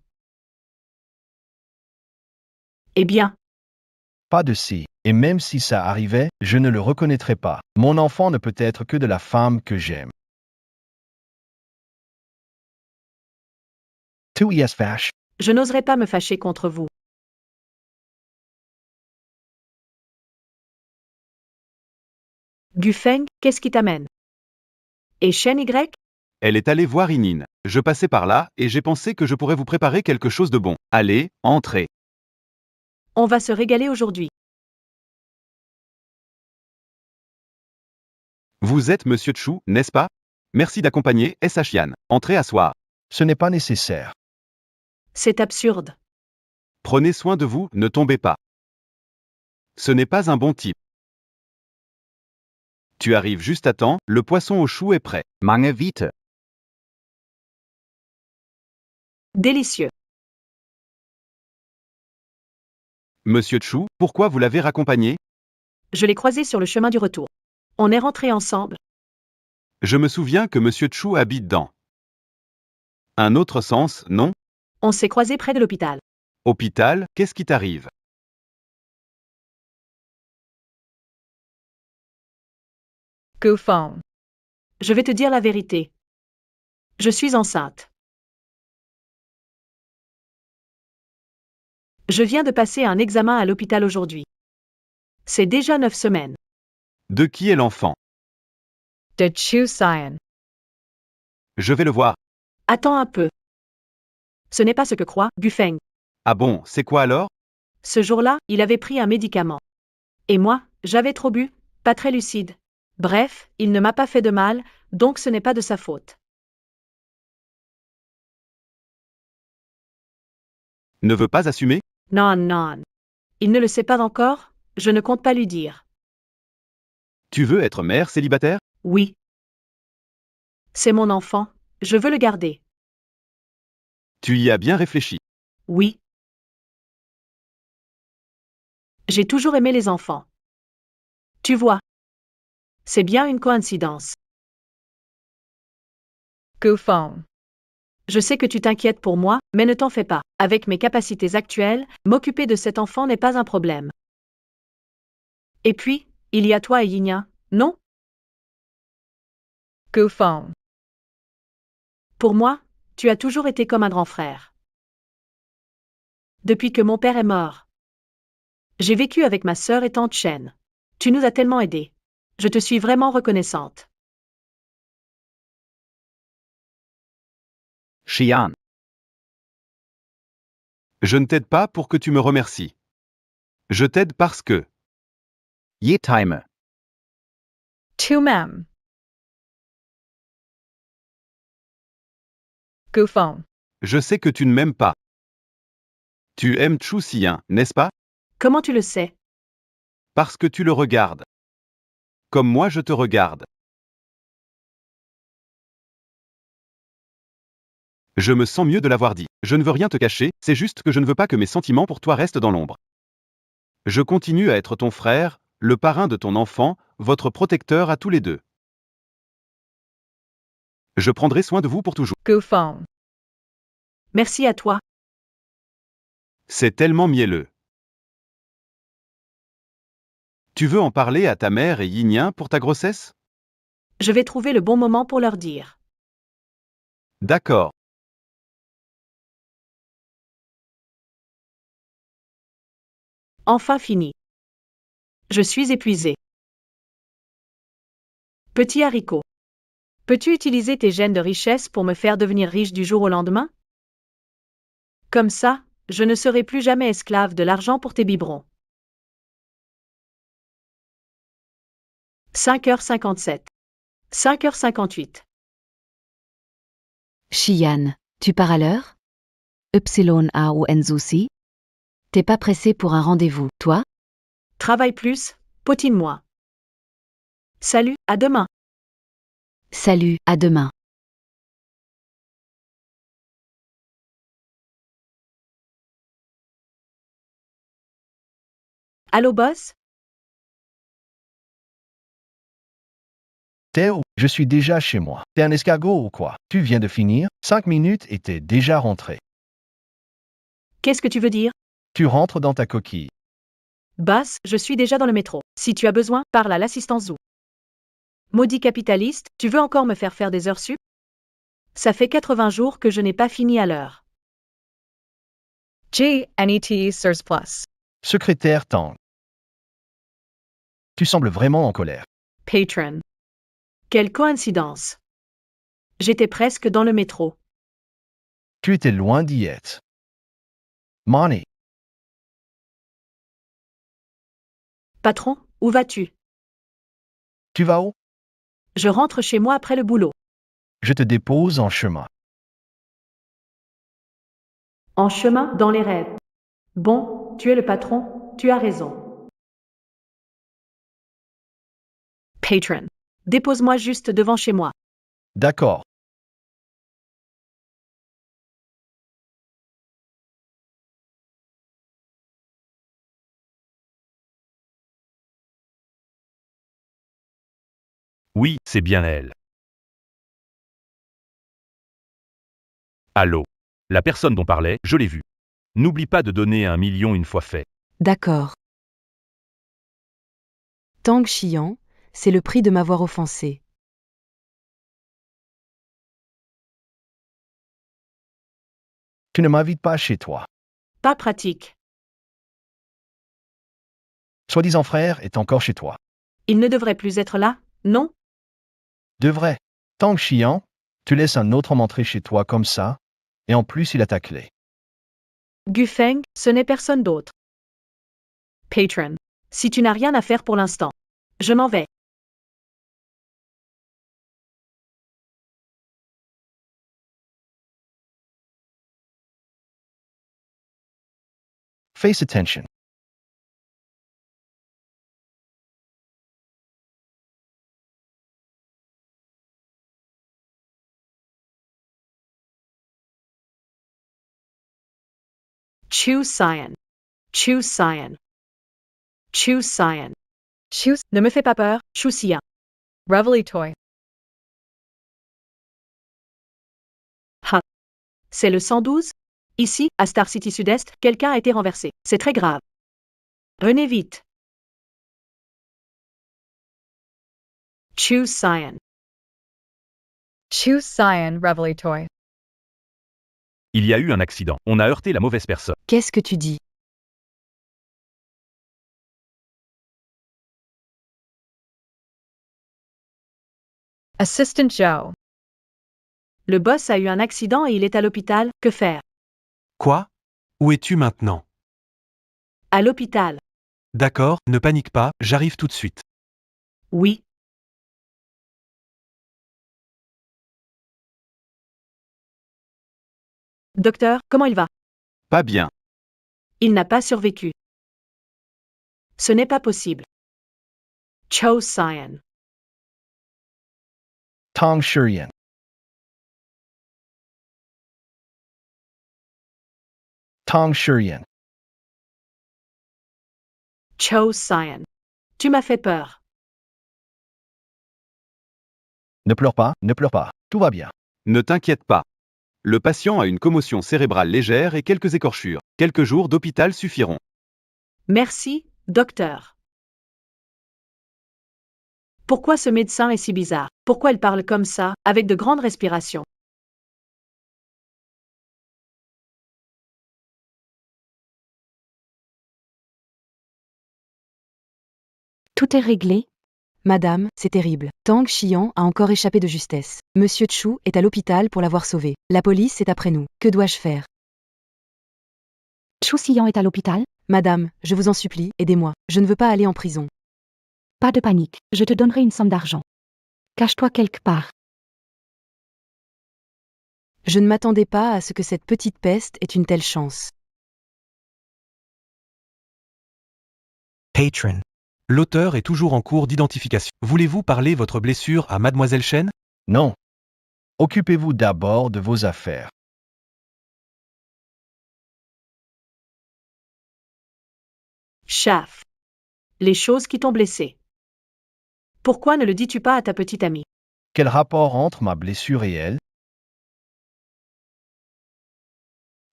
Eh bien, Pas de si. Et même si ça arrivait, je ne le reconnaîtrais pas. Mon enfant ne peut être que de la femme que j'aime. Tu y es fâche. je n'oserais pas me fâcher contre vous. Gufeng, qu'est-ce qui t'amène? Et Shen Y? Elle est allée voir Inin. Je passais par là et j'ai pensé que je pourrais vous préparer quelque chose de bon. Allez, entrez. On va se régaler aujourd'hui. Vous êtes Monsieur Chu, n'est-ce pas? Merci d'accompagner S.H. Yan. Entrez asseoir. Ce n'est pas nécessaire. C'est absurde. Prenez soin de vous, ne tombez pas. Ce n'est pas un bon type. Tu arrives juste à temps, le poisson au chou est prêt. Mange vite. Délicieux. Monsieur Chu, pourquoi vous l'avez raccompagné? Je l'ai croisé sur le chemin du retour. On est rentrés ensemble. Je me souviens que Monsieur Chu habite dans un autre sens, non? On s'est croisés près de l'hôpital. Hôpital, qu'est-ce qui t'arrive? Goofon. Je vais te dire la vérité. Je suis enceinte. Je viens de passer un examen à l'hôpital aujourd'hui. C'est déjà 9 semaines. De qui est l'enfant? De Chu Sion. Je vais le voir. Attends un peu. Ce n'est pas ce que croit Bufeng. Ah bon, c'est quoi alors? Ce jour-là, il avait pris un médicament. Et moi, j'avais trop bu, pas très lucide. Bref, il ne m'a pas fait de mal, donc ce n'est pas de sa faute. Ne veut pas assumer? Non, non. Il ne le sait pas encore, je ne compte pas lui dire. Tu veux être mère célibataire? Oui. C'est mon enfant, je veux le garder. Tu y as bien réfléchi. Oui. J'ai toujours aimé les enfants. Tu vois. C'est bien une coïncidence. Goofon. Je sais que tu t'inquiètes pour moi, mais ne t'en fais pas. Avec mes capacités actuelles, m'occuper de cet enfant n'est pas un problème. Et puis, il y a toi et Yinya, non? Goofon. Pour moi, tu as toujours été comme un grand frère. Depuis que mon père est mort. J'ai vécu avec ma sœur et tante Chen. Tu nous as tellement aidés. Je te suis vraiment reconnaissante. Xian. Je ne t'aide pas pour que tu me remercies. Je t'aide parce que Ye time. Tu m'aimes. Goofon. je sais que tu ne m'aimes pas. Tu aimes Chu Xian, n'est-ce pas? Comment tu le sais? Parce que tu le regardes. Comme moi je te regarde. Je me sens mieux de l'avoir dit. Je ne veux rien te cacher, c'est juste que je ne veux pas que mes sentiments pour toi restent dans l'ombre. Je continue à être ton frère, le parrain de ton enfant, votre protecteur à tous les deux. Je prendrai soin de vous pour toujours. Goofon. Merci à toi. C'est tellement mielleux. Tu veux en parler à ta mère et Yinyan pour ta grossesse? Je vais trouver le bon moment pour leur dire. D'accord. Enfin fini. Je suis épuisée. Petit haricot. Peux-tu utiliser tes gènes de richesse pour me faire devenir riche du jour au lendemain? Comme ça, je ne serai plus jamais esclave de l'argent pour tes biberons. 5h57. 5h58. Xian, tu pars à l'heure? Epsilon A ou Enzusi? T'es pas pressé pour un rendez-vous, toi? Travaille plus, potine-moi. Salut, à demain. Salut, à demain. Allô boss? Théo, je suis déjà chez moi. T'es un escargot ou quoi? Tu viens de finir, 5 minutes et t'es déjà rentré. Qu'est-ce que tu veux dire? Tu rentres dans ta coquille. Boss, je suis déjà dans le métro. Si tu as besoin, parle à l'assistant Zou. Maudit capitaliste, tu veux encore me faire des heures sup? Ça fait 80 jours que je n'ai pas fini à l'heure. G. NET Sirs Plus. Secrétaire Tang. Tu sembles vraiment en colère. Patron. Quelle coïncidence. J'étais presque dans le métro. Tu étais loin d'y être. Money. Patron, où vas-tu? Tu vas où? Je rentre chez moi après le boulot. Je te dépose en chemin. En chemin, dans les rêves. Bon, tu es le patron, tu as raison. Patron. Dépose-moi juste devant chez moi. D'accord. Oui, c'est bien elle. Allô. La personne dont parlait, je l'ai vue. N'oublie pas de donner 1 million une fois fait. D'accord. Tang Xian, c'est le prix de m'avoir offensé. Tu ne m'invites pas chez toi. Pas pratique. Soi-disant frère est encore chez toi. Il ne devrait plus être là, non? Devrait. Tang Xian, tu laisses un autre homme entrer chez toi comme ça, et en plus il a ta clé. Gu Feng, ce n'est personne d'autre. Patron. Si tu n'as rien à faire pour l'instant. Je m'en vais. Face attention. Chu Cyan. Chu Cyan. Chu Cyan. Choose Ne me fais pas peur, Chu Cyan. Revelatory. C'est le 112? Ici, à Star City Sud-Est, quelqu'un a été renversé. C'est très grave. Venez vite. Chu Cyan. Choose Cyan Revelatory. Il y a eu un accident. On a heurté la mauvaise personne. Qu'est-ce que tu dis? Assistant Joe. Le boss a eu un accident et il est à l'hôpital. Que faire? Quoi? Où es-tu maintenant? À l'hôpital. D'accord, ne panique pas, j'arrive tout de suite. Oui. Docteur, comment il va? Pas bien. Il n'a pas survécu. Ce n'est pas possible. Cho Cyan. Tang Shiyan. Tang Shiyan. Cho Cyan. Tu m'as fait peur. Ne pleure pas, ne pleure pas. Tout va bien. Ne t'inquiète pas. Le patient a une commotion cérébrale légère et quelques écorchures. Quelques jours d'hôpital suffiront. Merci, docteur. Pourquoi ce médecin est si bizarre? Pourquoi il parle comme ça, avec de grandes respirations? Tout est réglé? Madame, c'est terrible. Tang Xian a encore échappé de justesse. Monsieur Chu est à l'hôpital pour l'avoir sauvé. La police est après nous. Que dois-je faire? Chu Xian est à l'hôpital? Madame, je vous en supplie, aidez-moi. Je ne veux pas aller en prison. Pas de panique, je te donnerai une somme d'argent. Cache-toi quelque part. Je ne m'attendais pas à ce que cette petite peste ait une telle chance. Patron. L'auteur est toujours en cours d'identification. Voulez-vous parler votre blessure à Mademoiselle Chen? Non. Occupez-vous d'abord de vos affaires. Chaf. Les choses qui t'ont blessé. Pourquoi ne le dis-tu pas à ta petite amie? Quel rapport entre ma blessure et elle?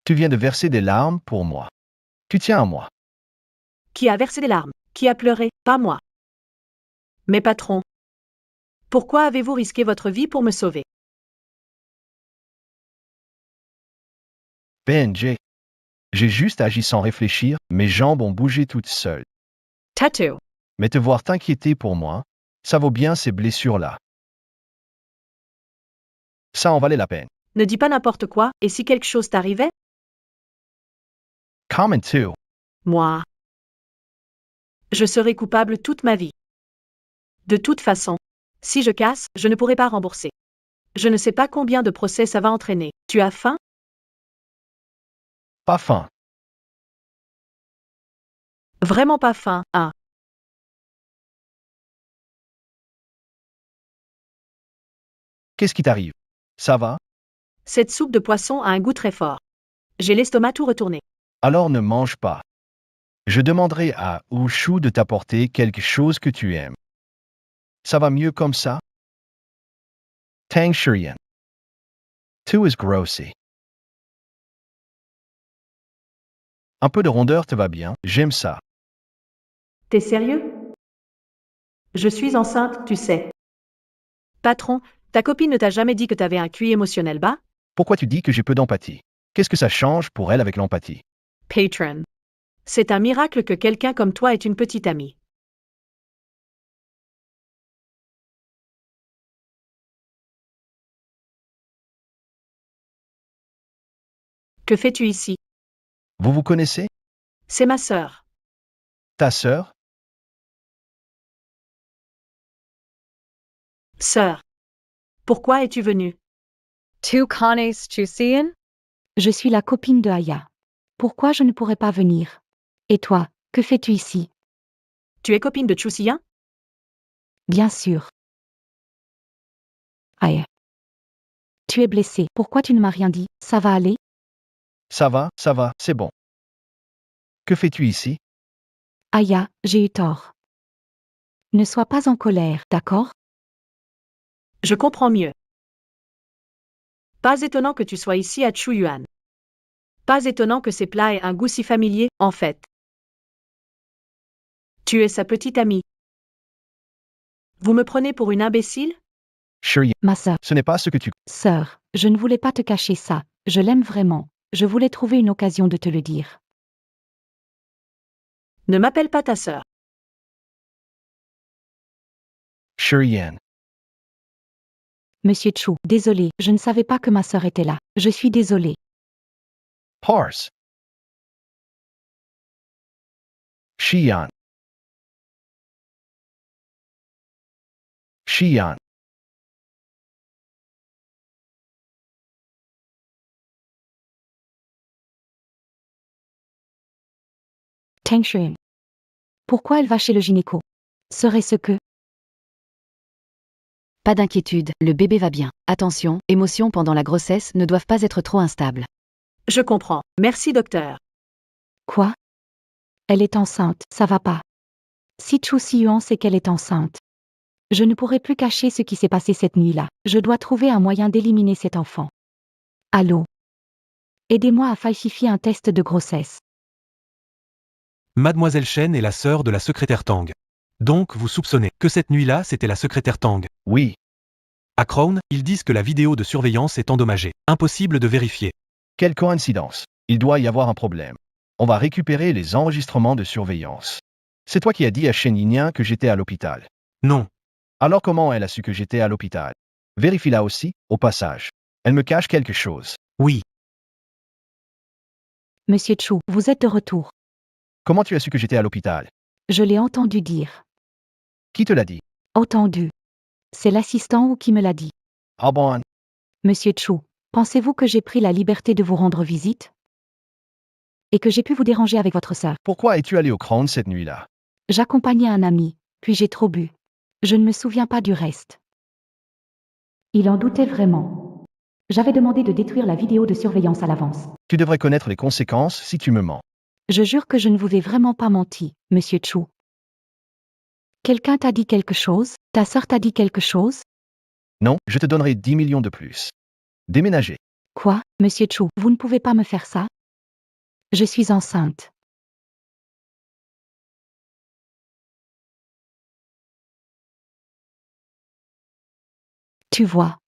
Tu viens de verser des larmes pour moi. Tu tiens à moi. Qui a versé des larmes? Qui a pleuré? Pas moi. Mais patron. Pourquoi avez-vous risqué votre vie pour me sauver? PNJ. J'ai juste agi sans réfléchir, mes jambes ont bougé toutes seules. Tattoo. Mais te voir t'inquiéter pour moi, ça vaut bien ces blessures-là. Ça en valait la peine. Ne dis pas n'importe quoi, et si quelque chose t'arrivait? Comment too. Moi. Je serai coupable toute ma vie. De toute façon, Si je casse, je ne pourrai pas rembourser. Je ne sais pas combien de procès ça va entraîner. Tu as faim? Pas faim. Vraiment pas faim, hein? Qu'est-ce qui t'arrive? Ça va? Cette soupe de poisson a un goût très fort. J'ai l'estomac tout retourné. Alors ne mange pas. Je demanderai à Ushu de t'apporter quelque chose que tu aimes. Ça va mieux comme ça? Tang Shurian. Tout is grossy. Un peu de rondeur te va bien, j'aime ça. T'es sérieux? Je suis enceinte, tu sais. Patron, ta copine ne t'a jamais dit que t'avais un QI émotionnel bas? Pourquoi tu dis que j'ai peu d'empathie? Qu'est-ce que ça change pour elle avec l'empathie? Patron. C'est un miracle que quelqu'un comme toi ait une petite amie. Que fais-tu ici? Vous vous connaissez? C'est ma sœur. Ta sœur? Sœur. Pourquoi es-tu venue? Tu connais Chusian? Je suis la copine de Aya. Pourquoi je ne pourrais pas venir? Et toi, que fais-tu ici? Tu es copine de Chusian? Bien sûr. Aya. Tu es blessé. Pourquoi tu ne m'as rien dit? Ça va aller? Ça va, c'est bon. Que fais-tu ici? Aya, j'ai eu tort. Ne sois pas en colère, d'accord? Je comprends mieux. Pas étonnant que tu sois ici à Chuyuan. Pas étonnant que ces plats aient un goût si familier, en fait. Tu es sa petite amie. Vous me prenez pour une imbécile? Shurian, Ma sœur. ce n'est pas ce que tu... Sœur, je ne voulais pas te cacher ça. Je l'aime vraiment. Je voulais trouver une occasion de te le dire. Ne m'appelle pas ta sœur. Shurian. Monsieur Chu, désolé, je ne savais pas que ma sœur était là. Je suis désolé. Parse. Shian. Shian. Tang Shuin. Pourquoi elle va chez le gynéco? Serait-ce que... Pas d'inquiétude, le bébé va bien. Attention, émotions pendant la grossesse ne doivent pas être trop instables. Je comprends. Merci, docteur. Quoi? Elle est enceinte, ça va pas. Si Chu Siyuan sait qu'elle est enceinte. Je ne pourrai plus cacher ce qui s'est passé cette nuit-là. Je dois trouver un moyen d'éliminer cet enfant. Allô? Aidez-moi à falsifier un test de grossesse. Mademoiselle Chen est la sœur de la secrétaire Tang. Donc vous soupçonnez que cette nuit-là c'était la secrétaire Tang. Oui. À Crown, ils disent que la vidéo de surveillance est endommagée. Impossible de vérifier. Quelle coïncidence. Il doit y avoir un problème. On va récupérer les enregistrements de surveillance. C'est toi qui as dit à Shen Yinyan que j'étais à l'hôpital. Non. Alors comment elle a su que j'étais à l'hôpital? Vérifie-la aussi, au passage. Elle me cache quelque chose. Oui. Monsieur Chu, vous êtes de retour. Comment tu as su que j'étais à l'hôpital? Je l'ai entendu dire. Qui te l'a dit? Entendu. C'est l'assistant ou qui me l'a dit. Ah bon? Monsieur Chu, pensez-vous que j'ai pris la liberté de vous rendre visite? Et que j'ai pu vous déranger avec votre sœur? Pourquoi es-tu allé au Crown cette nuit-là? J'accompagnais un ami, puis j'ai trop bu. Je ne me souviens pas du reste. Il en doutait vraiment. J'avais demandé de détruire la vidéo de surveillance à l'avance. Tu devrais connaître les conséquences si tu me mens. Je jure que je ne vous ai vraiment pas menti, monsieur Chu. Quelqu'un t'a dit quelque chose? Ta sœur t'a dit quelque chose? Non, je te donnerai 10 millions de plus. Déménager. Quoi, monsieur Chu, vous ne pouvez pas me faire ça? Je suis enceinte. Tu vois.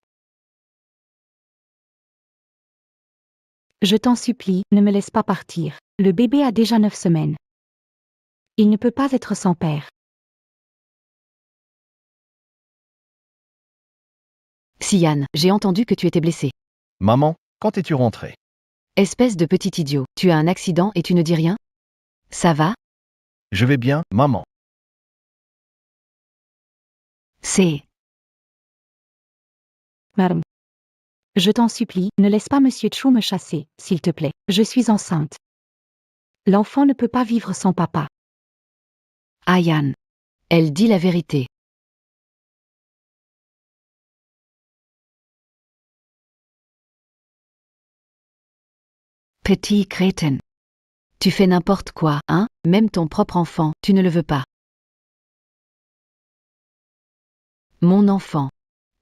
Je t'en supplie, ne me laisse pas partir. Le bébé a déjà 9 semaines. Il ne peut pas être sans père. Sian, j'ai entendu que tu étais blessé. Maman, quand es-tu rentrée? Espèce de petit idiot, tu as un accident et tu ne dis rien? Ça va? Je vais bien, maman. C'est... Madame. Je t'en supplie, ne laisse pas Monsieur Chu me chasser, s'il te plaît. Je suis enceinte. L'enfant ne peut pas vivre sans papa. Ayan. Elle dit la vérité. Petit crétin. Tu fais n'importe quoi, hein, même ton propre enfant, tu ne le veux pas. Mon enfant.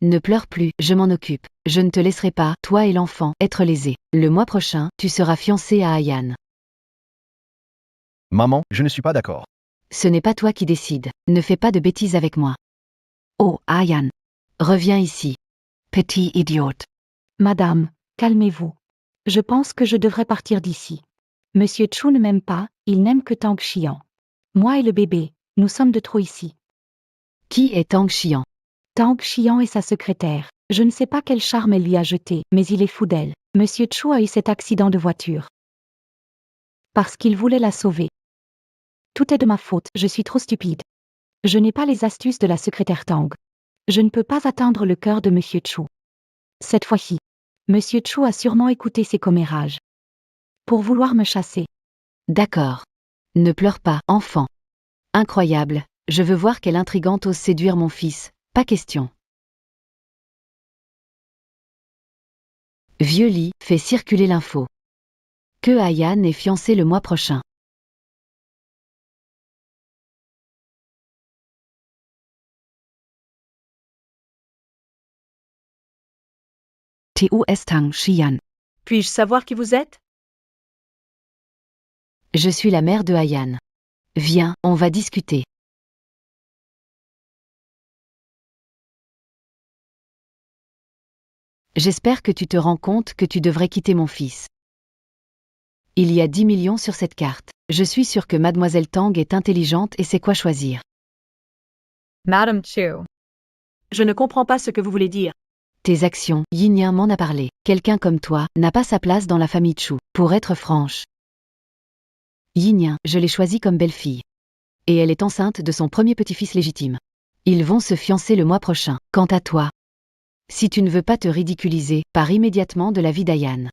Ne pleure plus, je m'en occupe. Je ne te laisserai pas, toi et l'enfant, être lésés. Le mois prochain, tu seras fiancé à Ayan. Maman, je ne suis pas d'accord. Ce n'est pas toi qui décides. Ne fais pas de bêtises avec moi. Oh, Ayan. Reviens ici. Petit idiote. Madame, calmez-vous. Je pense que je devrais partir d'ici. Monsieur Chu ne m'aime pas, il n'aime que Tang Xian. Moi et le bébé, nous sommes de trop ici. Qui est Tang Xian? Tang Xian est sa secrétaire. Je ne sais pas quel charme elle lui a jeté, mais il est fou d'elle. Monsieur Chu a eu cet accident de voiture. Parce qu'il voulait la sauver. Tout est de ma faute, je suis trop stupide. Je n'ai pas les astuces de la secrétaire Tang. Je ne peux pas atteindre le cœur de Monsieur Chu. Cette fois-ci, Monsieur Chu a sûrement écouté ses commérages. Pour vouloir me chasser. D'accord. Ne pleure pas, enfant. Incroyable, je veux voir quelle intrigante ose séduire mon fils, pas question. Vieux lit, fait circuler l'info. Que Ayan est fiancé le mois prochain. Tu es Tang Xian. Puis-je savoir qui vous êtes? Je suis la mère de Ayan. Viens, on va discuter. J'espère que tu te rends compte que tu devrais quitter mon fils. Il y a 10 millions sur cette carte. Je suis sûre que Mademoiselle Tang est intelligente et sait quoi choisir. Madame Chu. Je ne comprends pas ce que vous voulez dire. Tes actions, Yin Yang m'en a parlé. Quelqu'un comme toi n'a pas sa place dans la famille Chu. Pour être franche. Yin Yang, je l'ai choisie comme belle-fille. Et elle est enceinte de son premier petit-fils légitime. Ils vont se fiancer le mois prochain. Quant à toi, si tu ne veux pas te ridiculiser, pars immédiatement de la vie d'Ayan.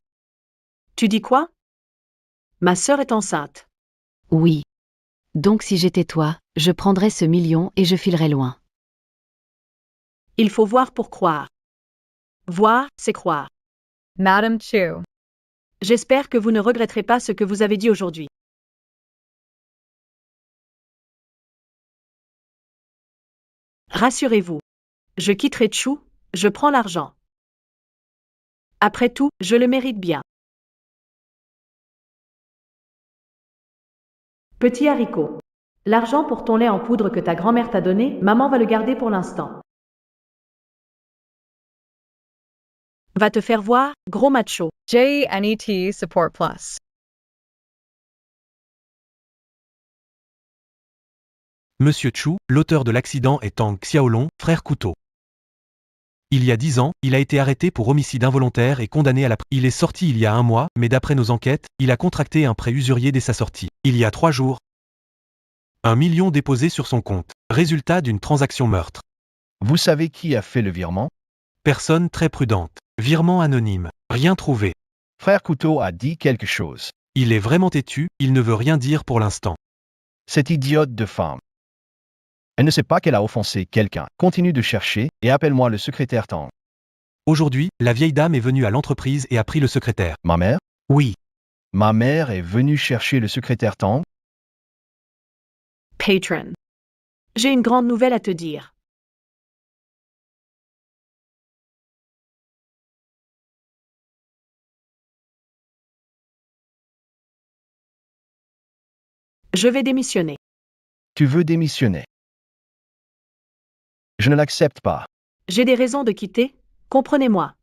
Tu dis quoi? Ma sœur est enceinte. Oui. Donc si j'étais toi, je prendrais ce million et je filerais loin. Il faut voir pour croire. Voir, c'est croire. Madame Chu. J'espère que vous ne regretterez pas ce que vous avez dit aujourd'hui. Rassurez-vous. Je quitterai Chu, je prends l'argent. Après tout, je le mérite bien. Petit haricot. L'argent pour ton lait en poudre que ta grand-mère t'a donné, maman va le garder pour l'instant. Va te faire voir, gros macho. JNET Support Plus. Monsieur Chu, l'auteur de l'accident est Tang Xiaolong, frère couteau. Il y a 10 ans, il a été arrêté pour homicide involontaire et condamné à la prison. Il est sorti il y a un mois, mais d'après nos enquêtes, il a contracté un prêt usurier dès sa sortie. Il y a 3 jours. 1 million déposé sur son compte. Résultat d'une transaction meurtre. Vous savez qui a fait le virement? Personne très prudente. Virement anonyme. Rien trouvé. Frère Couteau a dit quelque chose. Il est vraiment têtu, il ne veut rien dire pour l'instant. Cette idiote de femme. Elle ne sait pas qu'elle a offensé quelqu'un. Continue de chercher et appelle-moi le secrétaire Tang. Aujourd'hui, la vieille dame est venue à l'entreprise et a pris le secrétaire. Ma mère? Oui. Ma mère est venue chercher le secrétaire Tang? Patron. J'ai une grande nouvelle à te dire. Je vais démissionner. Tu veux démissionner? Je ne l'accepte pas. J'ai des raisons de quitter, comprenez-moi.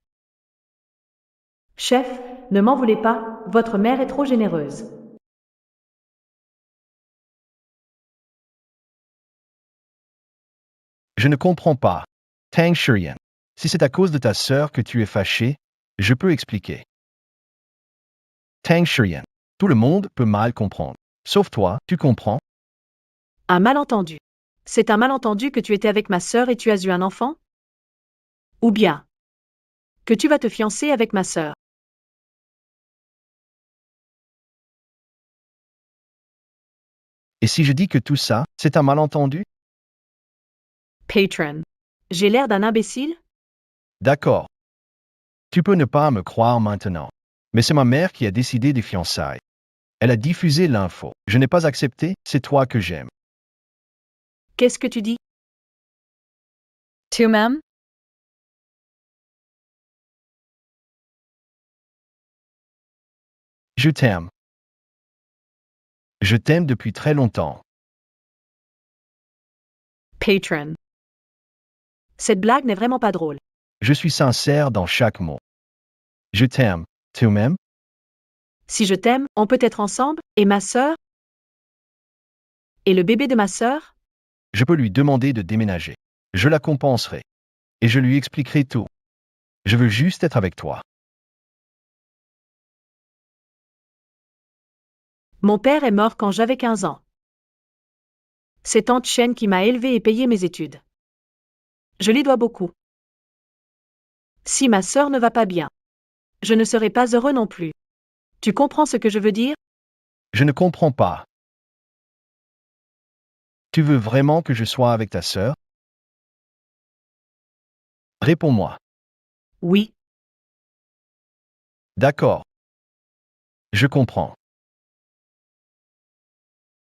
Chef, ne m'en voulez pas, votre mère est trop généreuse. Je ne comprends pas. Tang Xian. Si c'est à cause de ta sœur que tu es fâché, je peux expliquer. Tang Xian. Tout le monde peut mal comprendre. Sauf toi, tu comprends? Un malentendu. C'est un malentendu que tu étais avec ma sœur et tu as eu un enfant? Ou bien, Que tu vas te fiancer avec ma sœur. Et si je dis que tout ça, c'est un malentendu? Patron. J'ai l'air d'un imbécile? D'accord. Tu peux ne pas me croire maintenant. Mais c'est ma mère qui a décidé des fiançailles. Elle a diffusé l'info. Je n'ai pas accepté, c'est toi que j'aime. Qu'est-ce que tu dis? Tu m'aimes? Je t'aime. Je t'aime depuis très longtemps. Patron. Cette blague n'est vraiment pas drôle. Je suis sincère dans chaque mot. Je t'aime. Tu m'aimes? Si je t'aime, on peut être ensemble, et ma sœur? Et le bébé de ma sœur? Je peux lui demander de déménager. Je la compenserai. Et je lui expliquerai tout. Je veux juste être avec toi. Mon père est mort quand j'avais 15 ans. C'est tante Chen qui m'a élevé et payé mes études. Je lui dois beaucoup. Si ma sœur ne va pas bien, je ne serai pas heureux non plus. Tu comprends ce que je veux dire? Je ne comprends pas. Tu veux vraiment que je sois avec ta sœur? Réponds-moi. Oui. D'accord. Je comprends.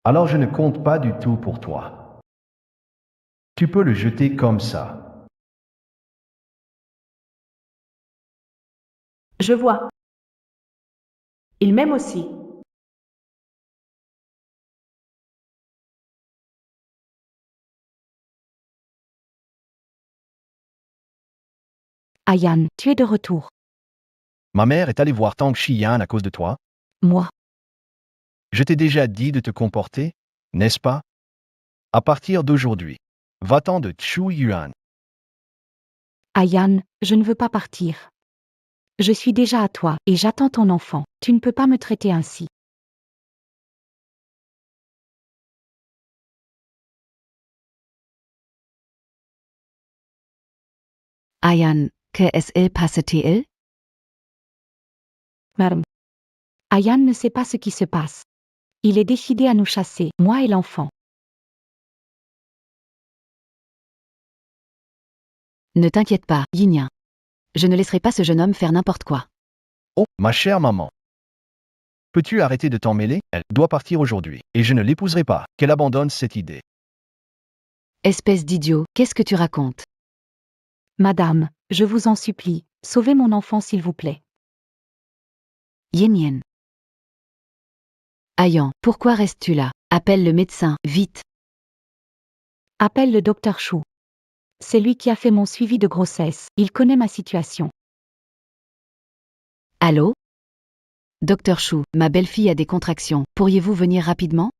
Alors je ne compte pas du tout pour toi. Tu peux le jeter comme ça. Je vois. Il m'aime aussi. Ayan, tu es de retour. Ma mère est allée voir Tang Xiyan à cause de toi. Moi. Je t'ai déjà dit de te comporter, n'est-ce pas? À partir d'aujourd'hui, va-t'en de Chu Yuan. Ayan, je ne veux pas partir. Je suis déjà à toi, et j'attends ton enfant. Tu ne peux pas me traiter ainsi. Ayan, qu'est-ce passe-t-il? Madame. Ayan ne sait pas ce qui se passe. Il est décidé à nous chasser, moi et l'enfant. Ne t'inquiète pas, Yinyan. Je ne laisserai pas ce jeune homme faire n'importe quoi. Oh, ma chère maman. Peux-tu arrêter de t'en mêler? Elle doit partir aujourd'hui, et je ne l'épouserai pas. Qu'elle abandonne cette idée. Espèce d'idiot, qu'est-ce que tu racontes? Madame, je vous en supplie, sauvez mon enfant s'il vous plaît. Yen. Ayan, pourquoi restes-tu là? Appelle le médecin, vite. Appelle le docteur Chou. C'est lui qui a fait mon suivi de grossesse. Il connaît ma situation. Allô? Docteur Chou, ma belle-fille a des contractions. Pourriez-vous venir rapidement?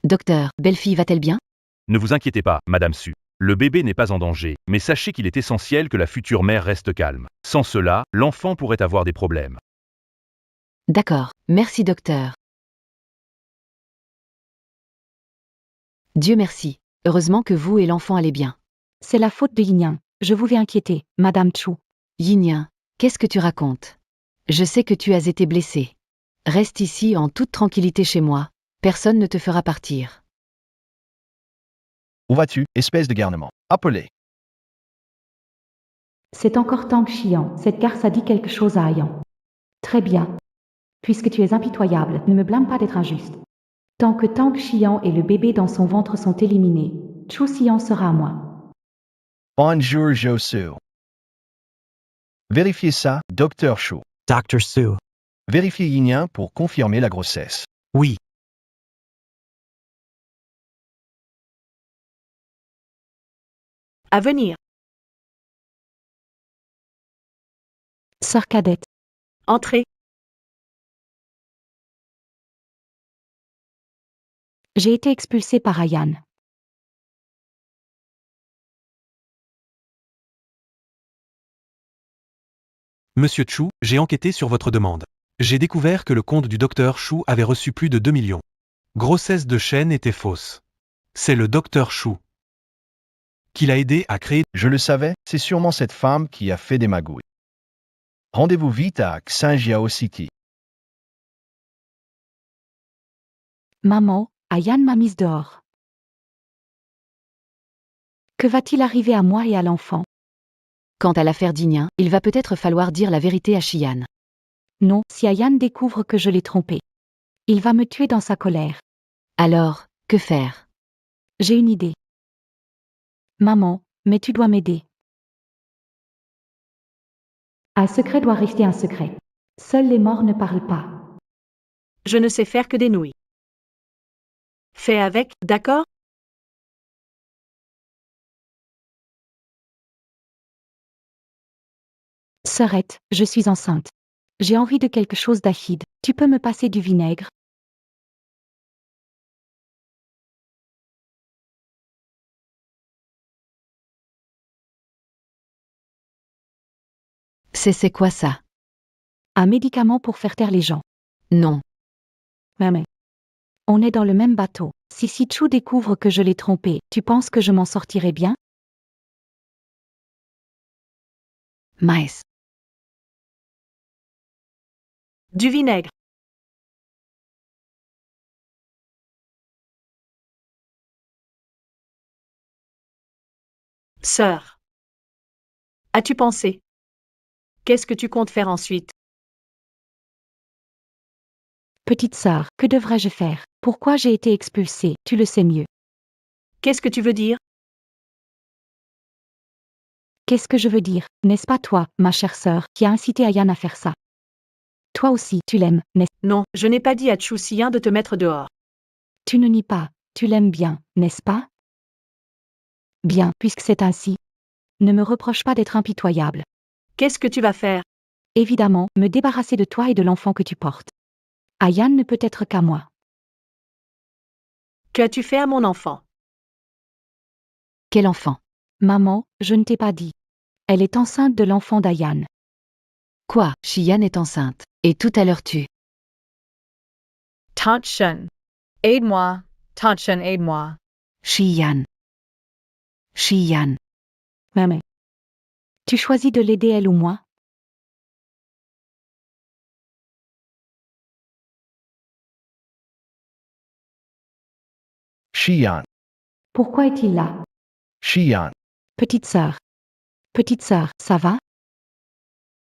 Docteur, belle-fille va-t-elle bien? Ne vous inquiétez pas, Madame Su. Le bébé n'est pas en danger, mais sachez qu'il est essentiel que la future mère reste calme. Sans cela, l'enfant pourrait avoir des problèmes. D'accord, merci docteur. Dieu merci. Heureusement que vous et l'enfant allez bien. C'est la faute de Yinyan. Je vous vais inquiéter, Madame Chou. Yinyan, qu'est-ce que tu racontes? Je sais que tu as été blessé. Reste ici en toute tranquillité chez moi. Personne ne te fera partir. Où vas-tu, espèce de garnement? Appelez. C'est encore Tang Xian. Cette garce a dit quelque chose à Ayan. Très bien. Puisque tu es impitoyable, ne me blâme pas d'être injuste. Tant que Tang Xian et le bébé dans son ventre sont éliminés, Chu Xian sera à moi. Bonjour Josu. Vérifiez ça, Dr. Chou. Dr. Su. Vérifiez Yinyan pour confirmer la grossesse. Oui. À venir. Sœur cadette. Entrez. J'ai été expulsée par Ayan. Monsieur Chu, j'ai enquêté sur votre demande. J'ai découvert que le compte du docteur Chu avait reçu plus de 2 millions. Grossesse de Chen était fausse. C'est le docteur Chou. Qui l'a aidé à créer. Je le savais, c'est sûrement cette femme qui a fait des magouilles. Rendez-vous vite à Xinjiao City. Maman, Ayan m'a mise dehors. Que va-t-il arriver à moi et à l'enfant? Quant à l'affaire d'Ignan, il va peut-être falloir dire la vérité à Shiyan. Non, si Ayan découvre que je l'ai trompé, il va me tuer dans sa colère. Alors, que faire? J'ai une idée. Maman, mais tu dois m'aider. Un secret doit rester un secret. Seuls les morts ne parlent pas. Je ne sais faire que des nouilles. Fais avec, d'accord? Sœurette, je suis enceinte. J'ai envie de quelque chose d'acide. Tu peux me passer du vinaigre? C'est quoi ça? Un médicament pour faire taire les gens. Non. Mais. On est dans le même bateau. Si Chou découvre que je l'ai trompé, tu penses que je m'en sortirai bien? Maïs. Du vinaigre. Sœur. As-tu pensé? Qu'est-ce que tu comptes faire ensuite? Petite sœur, que devrais-je faire? Pourquoi j'ai été expulsée? Tu le sais mieux. Qu'est-ce que tu veux dire? Qu'est-ce que je veux dire? N'est-ce pas toi, ma chère sœur, qui a incité Ayan à faire ça? Toi aussi, tu l'aimes, n'est-ce? Non, je n'ai pas dit à Chou Siyan de te mettre dehors. Tu ne nies pas, tu l'aimes bien, n'est-ce pas? Bien, puisque c'est ainsi. Ne me reproche pas d'être impitoyable. Qu'est-ce que tu vas faire? Évidemment, me débarrasser de toi et de l'enfant que tu portes. Ayan ne peut être qu'à moi. Qu'as-tu fait à mon enfant? Quel enfant? Maman, je ne t'ai pas dit. Elle est enceinte de l'enfant d'Ayan. Quoi? Shiyan est enceinte. Et tout à l'heure tu. Tante Shen. Aide-moi. Tante Shen, aide-moi. Shiyan. Shiyan. Mais. Tu choisis de l'aider elle ou moi? Shiyan. Pourquoi est-il là? Shiyan. Petite sœur, ça va?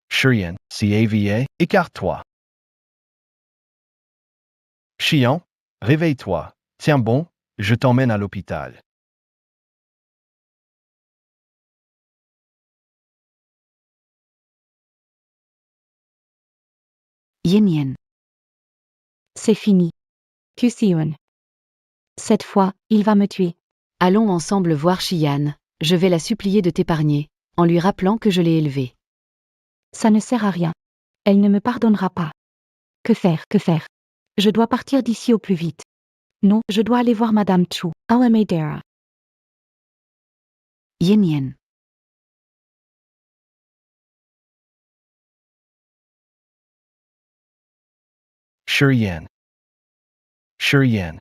Shiyan, CAVA, écarte-toi. Shiyan, réveille-toi. Tiens bon, je t'emmène à l'hôpital. Yen. C'est fini. Kusion. Cette fois, il va me tuer. Allons ensemble voir Shiyan. Je vais la supplier de t'épargner, en lui rappelant que je l'ai élevée. Ça ne sert à rien. Elle ne me pardonnera pas. Que faire? Je dois partir d'ici au plus vite. Non, je dois aller voir Madame Chou, Alamedera. Yen. Shiyan. Shiyan.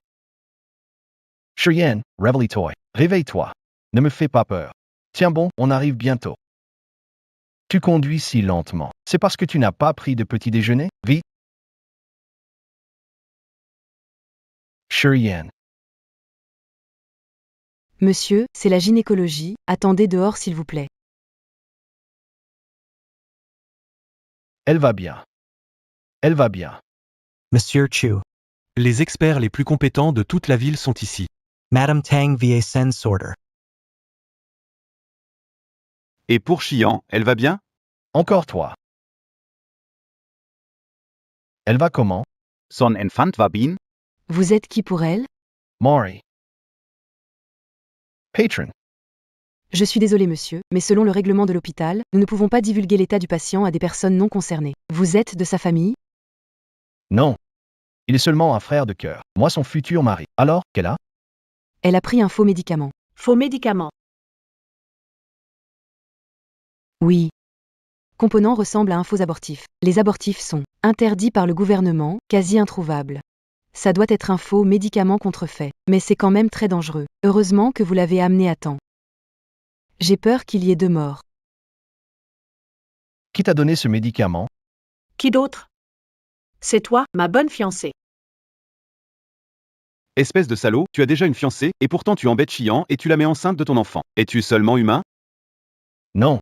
Shiyan, réveille-toi. Réveille-toi. Ne me fais pas peur. Tiens bon, on arrive bientôt. Tu conduis si lentement. C'est parce que tu n'as pas pris de petit déjeuner? Vite. Shiyan. Monsieur, c'est la gynécologie, attendez dehors s'il vous plaît. Elle va bien. Elle va bien. Monsieur Chu. Les experts les plus compétents de toute la ville sont ici. Madame Tang va sen sorter. Et pour Shiyan, elle va bien? Encore toi. Elle va comment? Son enfant va bien? Vous êtes qui pour elle? Maury. Patron. Je suis désolé monsieur, mais selon le règlement de l'hôpital, nous ne pouvons pas divulguer l'état du patient à des personnes non concernées. Vous êtes de sa famille? Non. Il est seulement un frère de cœur. Moi son futur mari. Alors, qu'elle a? Elle a pris un faux médicament. Faux médicament. Oui. Component ressemble à un faux abortif. Les abortifs sont interdits par le gouvernement, quasi introuvables. ça doit être un faux médicament contrefait, mais c'est quand même très dangereux. Heureusement que vous l'avez amené à temps. J'ai peur qu'il y ait 2 morts. Qui t'a donné ce médicament? Qui d'autre? C'est toi, ma bonne fiancée. Espèce de salaud, tu as déjà une fiancée, et pourtant tu embêtes Chian et tu la mets enceinte de ton enfant. Es-tu seulement humain? Non.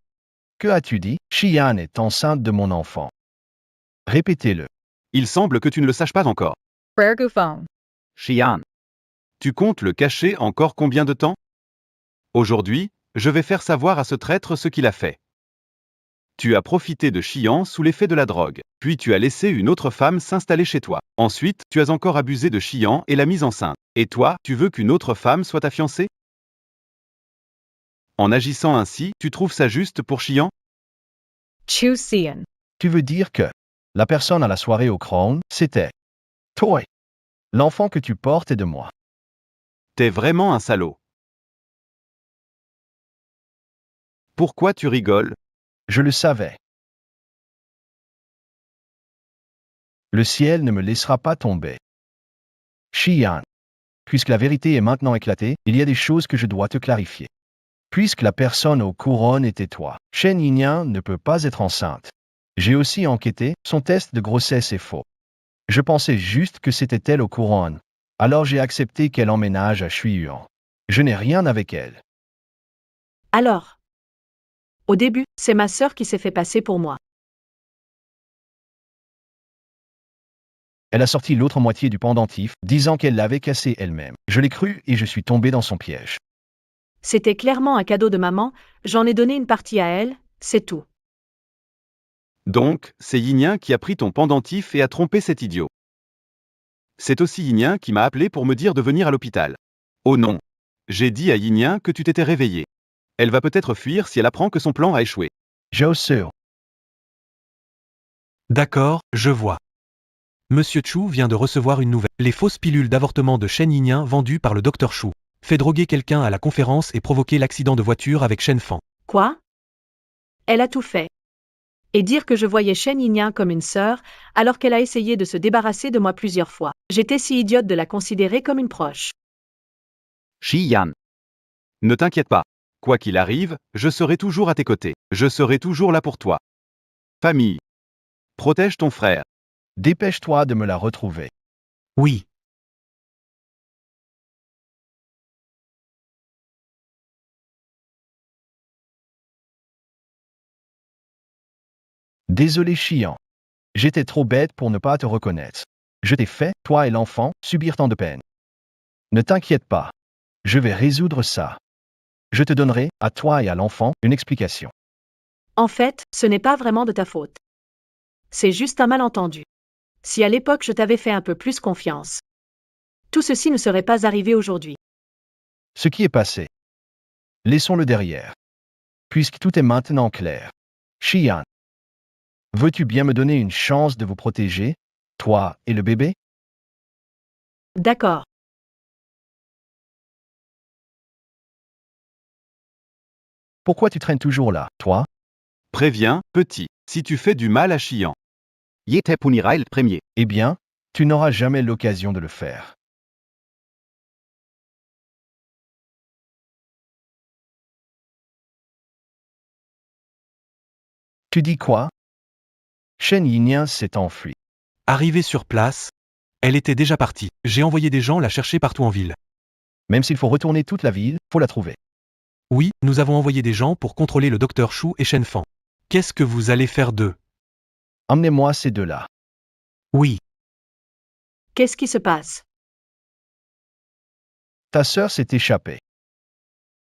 Que as-tu dit? Xian est enceinte de mon enfant. Répétez-le. Il semble que tu ne le saches pas encore. Frère Gouffon. Chian. Tu comptes le cacher encore combien de temps? Aujourd'hui, je vais faire savoir à ce traître ce qu'il a fait. Tu as profité de Chian sous l'effet de la drogue, puis tu as laissé une autre femme s'installer chez toi. Ensuite, tu as encore abusé de Chian et l'as mise enceinte. Et toi, tu veux qu'une autre femme soit ta fiancée? En agissant ainsi, tu trouves ça juste pour Chian? Chu Sian. Tu veux dire que la personne à la soirée au Crown, c'était toi. L'enfant que tu portes est de moi. T'es vraiment un salaud. Pourquoi tu rigoles? Je le savais. Le ciel ne me laissera pas tomber. Xian. Puisque la vérité est maintenant éclatée, il y a des choses que je dois te clarifier. Puisque la personne aux couronnes était toi, Shen Yinyan ne peut pas être enceinte. J'ai aussi enquêté, son test de grossesse est faux. Je pensais juste que c'était elle aux couronnes. Alors j'ai accepté qu'elle emménage à Shuiyuan. Je n'ai rien avec elle. Alors? Au début, c'est ma sœur qui s'est fait passer pour moi. Elle a sorti l'autre moitié du pendentif, disant qu'elle l'avait cassé elle-même. Je l'ai cru et je suis tombé dans son piège. C'était clairement un cadeau de maman, j'en ai donné une partie à elle, c'est tout. Donc, c'est Yinyan qui a pris ton pendentif et a trompé cet idiot. C'est aussi Yinyan qui m'a appelé pour me dire de venir à l'hôpital. Oh non. J'ai dit à Yinyan que tu t'étais réveillé. Elle va peut-être fuir si elle apprend que son plan a échoué. Sûr. D'accord, je vois. Monsieur Chu vient de recevoir une nouvelle. Les fausses pilules d'avortement de Shen Yinyan vendues par le Dr Chu. Fait droguer quelqu'un à la conférence et provoquer l'accident de voiture avec Shen Fan. Quoi? Elle a tout fait. Et dire que je voyais Shen Yinyan comme une sœur, alors qu'elle a essayé de se débarrasser de moi plusieurs fois. J'étais si idiote de la considérer comme une proche. Xian. Ne t'inquiète pas. Quoi qu'il arrive, je serai toujours à tes côtés. Je serai toujours là pour toi. Famille. Protège ton frère. Dépêche-toi de me la retrouver. Oui. Désolé Xian. J'étais trop bête pour ne pas te reconnaître. Je t'ai fait, toi et l'enfant, subir tant de peine. Ne t'inquiète pas. Je vais résoudre ça. Je te donnerai, à toi et à l'enfant, une explication. En fait, ce n'est pas vraiment de ta faute. C'est juste un malentendu. Si à l'époque je t'avais fait un peu plus confiance, tout ceci ne serait pas arrivé aujourd'hui. Ce qui est passé. Laissons-le derrière. Puisque tout est maintenant clair. Xian. Veux-tu bien me donner une chance de vous protéger, toi et le bébé? D'accord. Pourquoi tu traînes toujours là, toi? Préviens, petit, si tu fais du mal à Xian. Ye te punira le premier. Eh bien, tu n'auras jamais l'occasion de le faire. Tu dis quoi? Shen Yinyan s'est enfui. Arrivée sur place, elle était déjà partie. J'ai envoyé des gens la chercher partout en ville. Même s'il faut retourner toute la ville, faut la trouver. Oui, nous avons envoyé des gens pour contrôler le Dr Chu et Shen Fan. Qu'est-ce que vous allez faire d'eux? Emmenez-moi ces deux-là. Oui. Qu'est-ce qui se passe? Ta sœur s'est échappée.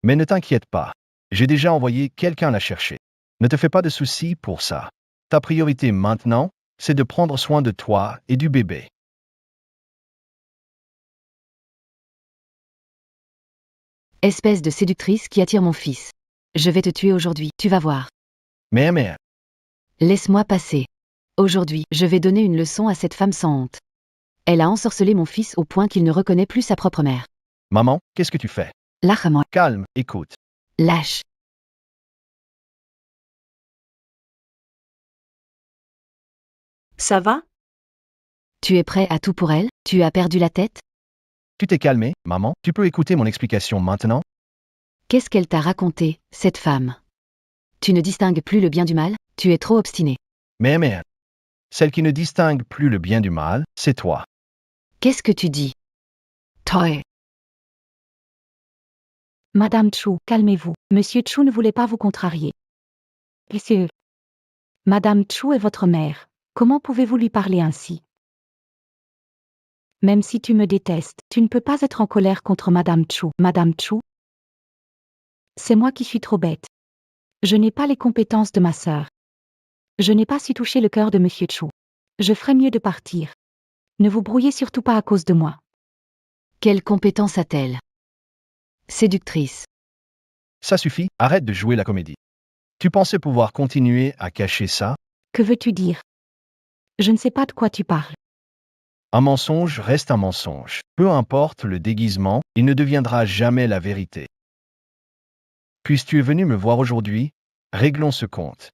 Mais ne t'inquiète pas. J'ai déjà envoyé quelqu'un la chercher. Ne te fais pas de soucis pour ça. Ta priorité maintenant, c'est de prendre soin de toi et du bébé. Espèce de séductrice qui attire mon fils. Je vais te tuer aujourd'hui, tu vas voir. Mais, Laisse-moi passer. Aujourd'hui, je vais donner une leçon à cette femme sans honte. Elle a ensorcelé mon fils au point qu'il ne reconnaît plus sa propre mère. maman, qu'est-ce que tu fais? Lâche-moi. Calme, écoute. Lâche. Ça va? Tu es prêt à tout pour elle? Tu as perdu la tête? Tu t'es calmé, maman? Tu peux écouter mon explication maintenant? Qu'est-ce qu'elle t'a raconté, cette femme? Tu ne distingues plus le bien du mal? Tu es trop obstiné. Mais, celle qui ne distingue plus le bien du mal, c'est toi. Qu'est-ce que tu dis? Toi. Madame Chu, calmez-vous. Monsieur Chu ne voulait pas vous contrarier. Monsieur. Madame Chu est votre mère. Comment pouvez-vous lui parler ainsi? Même si tu me détestes, tu ne peux pas être en colère contre Madame Chu. Madame Chu? C'est moi qui suis trop bête. Je n'ai pas les compétences de ma sœur. Je n'ai pas su toucher le cœur de Monsieur Chu. Je ferais mieux de partir. Ne vous brouillez surtout pas à cause de moi. Quelle compétence a-t-elle? Séductrice. Ça suffit, arrête de jouer la comédie. Tu pensais pouvoir continuer à cacher ça? Que veux-tu dire? Je ne sais pas de quoi tu parles. Un mensonge reste un mensonge. Peu importe le déguisement, il ne deviendra jamais la vérité. Puisque tu es venu me voir aujourd'hui, réglons ce compte.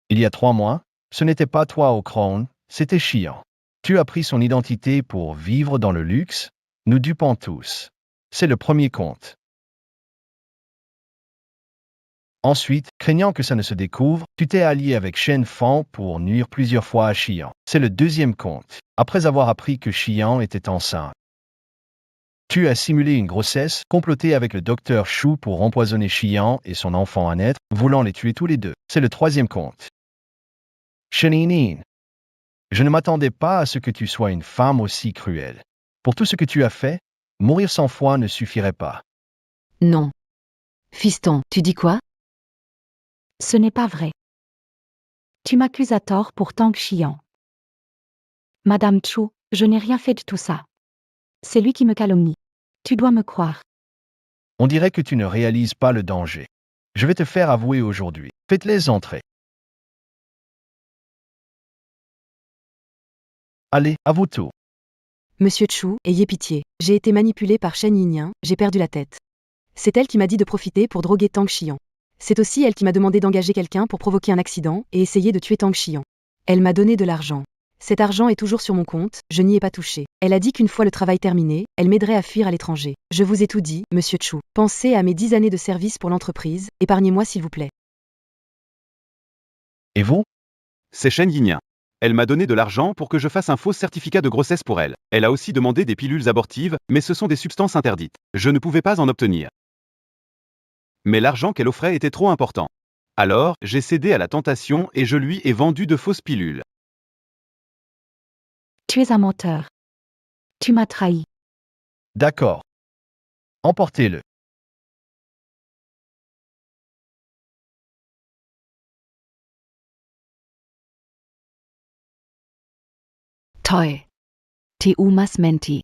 Il y a 3 mois, ce n'était pas toi au Crown, c'était Xian. Tu as pris son identité pour vivre dans le luxe, nous dupons tous. C'est le premier compte. Ensuite, craignant que ça ne se découvre, tu t'es allié avec Shen Fan pour nuire plusieurs fois à Xian. C'est le deuxième compte, après avoir appris que Xian était enceinte. Tu as simulé une grossesse, comploté avec le docteur Shu pour empoisonner Xian et son enfant à naître, voulant les tuer tous les deux. C'est le troisième compte. Sheninin, je ne m'attendais pas à ce que tu sois une femme aussi cruelle. Pour tout ce que tu as fait, mourir 100 fois ne suffirait pas. Non. Fiston, tu dis quoi? Ce n'est pas vrai. Tu m'accuses à tort pour Tang Xian. Madame Chu, je n'ai rien fait de tout ça. C'est lui qui me calomnie. Tu dois me croire. On dirait que tu ne réalises pas le danger. Je vais te faire avouer aujourd'hui. Faites-les entrer. Allez, à vous tout. Monsieur Chu, ayez pitié. J'ai été manipulée par Shen Yinyan, j'ai perdu la tête. C'est elle qui m'a dit de profiter pour droguer Tang Xian. C'est aussi elle qui m'a demandé d'engager quelqu'un pour provoquer un accident et essayer de tuer Tang Xian. Elle m'a donné de l'argent. Cet argent est toujours sur mon compte, je n'y ai pas touché. Elle a dit qu'une fois le travail terminé, elle m'aiderait à fuir à l'étranger. Je vous ai tout dit, monsieur Chu. Pensez à mes 10 années de service pour l'entreprise, épargnez-moi s'il vous plaît. Et vous? C'est Shen Yinyan. Elle m'a donné de l'argent pour que je fasse un faux certificat de grossesse pour elle. Elle a aussi demandé des pilules abortives, mais ce sont des substances interdites. Je ne pouvais pas en obtenir. Mais l'argent qu'elle offrait était trop important. Alors, j'ai cédé à la tentation et je lui ai vendu de fausses pilules. Tu es un menteur. Tu m'as trahi. D'accord. Emportez-le. Toi. T'es où mas menti?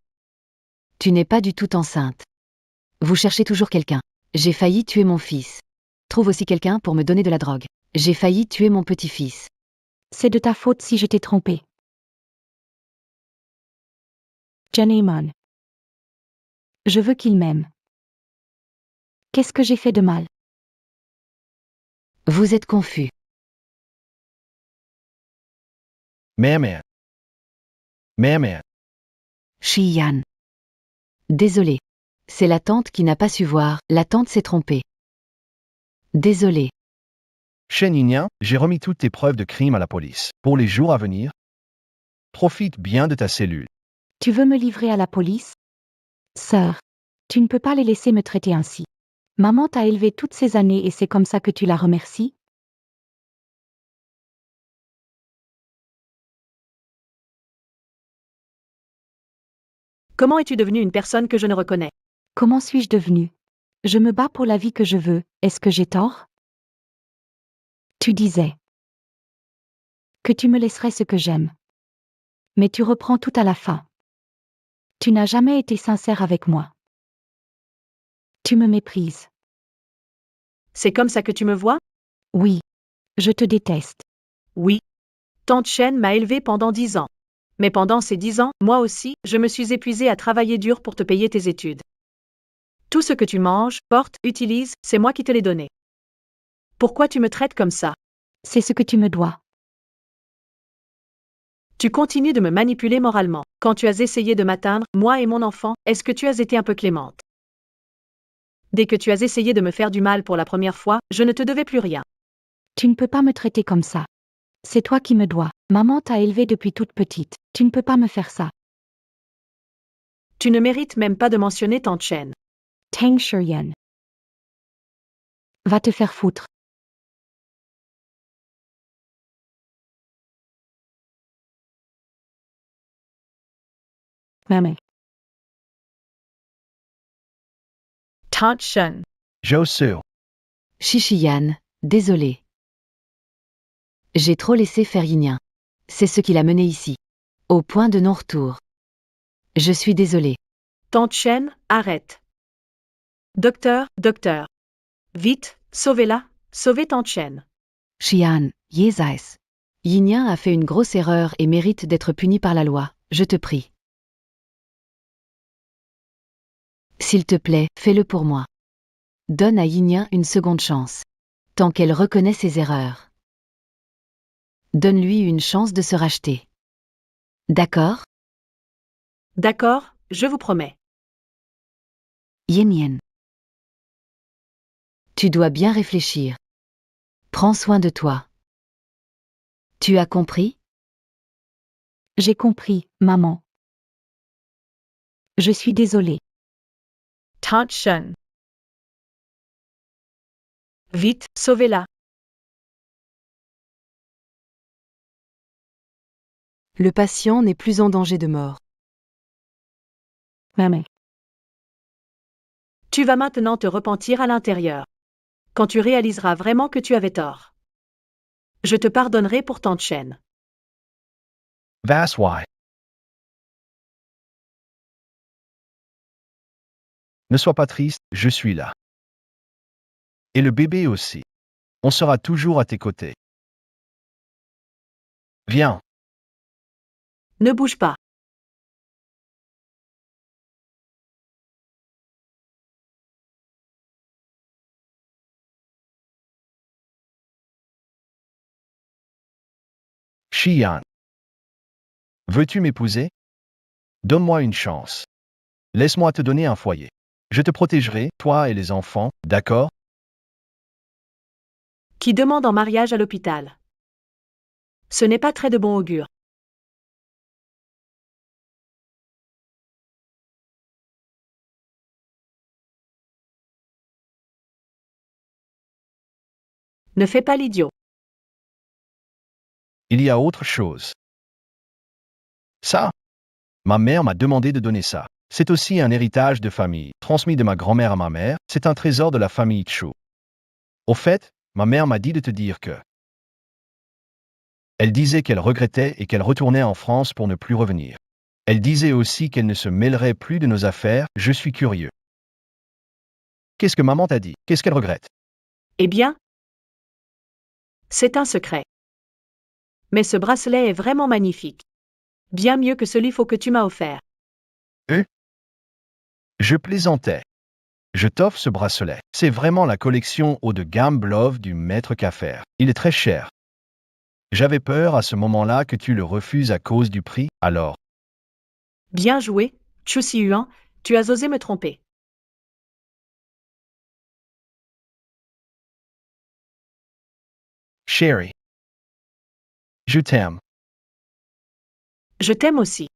Tu n'es pas du tout enceinte. Vous cherchez toujours quelqu'un. J'ai failli tuer mon fils. Trouve aussi quelqu'un pour me donner de la drogue. J'ai failli tuer mon petit-fils. C'est de ta faute si je t'ai trompé. Janemon. Je veux qu'il m'aime. Qu'est-ce que j'ai fait de mal? Vous êtes confus. Mais. Xiyan. Désolé. C'est la tante qui n'a pas su voir, la tante s'est trompée. Désolé. Shen Yinyan, j'ai remis toutes tes preuves de crime à la police. Pour les jours à venir, profite bien de ta cellule. Tu veux me livrer à la police? Sœur, tu ne peux pas les laisser me traiter ainsi. Maman t'a élevé toutes ces années et c'est comme ça que tu la remercies? Comment es-tu devenue une personne que je ne reconnais? Comment suis-je devenue? Je me bats pour la vie que je veux, est-ce que j'ai tort? Tu disais que tu me laisserais ce que j'aime. Mais tu reprends tout à la fin. Tu n'as jamais été sincère avec moi. Tu me méprises. C'est comme ça que tu me vois? Oui. Je te déteste. Oui. Tante Shen m'a élevée pendant 10 ans. Mais pendant ces 10 ans, moi aussi, je me suis épuisée à travailler dur pour te payer tes études. Tout ce que tu manges, portes, utilises, c'est moi qui te l'ai donné. Pourquoi tu me traites comme ça? C'est ce que tu me dois. Tu continues de me manipuler moralement. Quand tu as essayé de m'atteindre, moi et mon enfant, est-ce que tu as été un peu clémente? Dès que tu as essayé de me faire du mal pour la première fois, je ne te devais plus rien. Tu ne peux pas me traiter comme ça. C'est toi qui me dois. Maman t'a élevée depuis toute petite. Tu ne peux pas me faire ça. Tu ne mérites même pas de mentionner Tante Chen. Tang Shiryan. Va te faire foutre. Maman. Tante Shen. Josu. Chichiyan, désolé. J'ai trop laissé faire Yinyan. C'est ce qui l'a mené ici. Au point de non-retour. Je suis désolé. Tante Chen, arrête. Docteur, docteur. Vite, sauvez-la, sauvez Tante Chen. Xian, Yezais. Yinyan a fait une grosse erreur et mérite d'être puni par la loi, je te prie. S'il te plaît, fais-le pour moi. Donne à Yinyan une seconde chance. Tant qu'elle reconnaît ses erreurs. Donne-lui une chance de se racheter. D'accord? D'accord, je vous promets. Yin. Tu dois bien réfléchir. Prends soin de toi. Tu as compris? J'ai compris, maman. Je suis désolée. Tante Shen. Vite, sauvez-la. Le patient n'est plus en danger de mort. Maman. Tu vas maintenant te repentir à l'intérieur. Quand tu réaliseras vraiment que tu avais tort. Je te pardonnerai pour Tante Chen. That's why. Ne sois pas triste, je suis là. Et le bébé aussi. On sera toujours à tes côtés. Viens. Ne bouge pas. Xian. Veux-tu m'épouser? Donne-moi une chance. Laisse-moi te donner un foyer. Je te protégerai, toi et les enfants, d'accord? Qui demande en mariage à l'hôpital. Ce n'est pas très de bon augure. Ne fais pas l'idiot. Il y a autre chose. Ça? Ma mère m'a demandé de donner ça. C'est aussi un héritage de famille, transmis de ma grand-mère à ma mère, c'est un trésor de la famille Chu. Au fait, ma mère m'a dit de te dire que... Elle disait qu'elle regrettait et qu'elle retournait en France pour ne plus revenir. Elle disait aussi qu'elle ne se mêlerait plus de nos affaires, je suis curieux. Qu'est-ce que maman t'a dit? Qu'est-ce qu'elle regrette? Eh bien, c'est un secret. Mais ce bracelet est vraiment magnifique. Bien mieux que celui que tu m'as offert. Je plaisantais. Je t'offre ce bracelet. C'est vraiment la collection haut de gamme Blove du maître Caffer. Il est très cher. J'avais peur à ce moment-là que tu le refuses à cause du prix, alors. Bien joué, Chu Si-Yuan, tu as osé me tromper. Chérie. Je t'aime. Je t'aime aussi.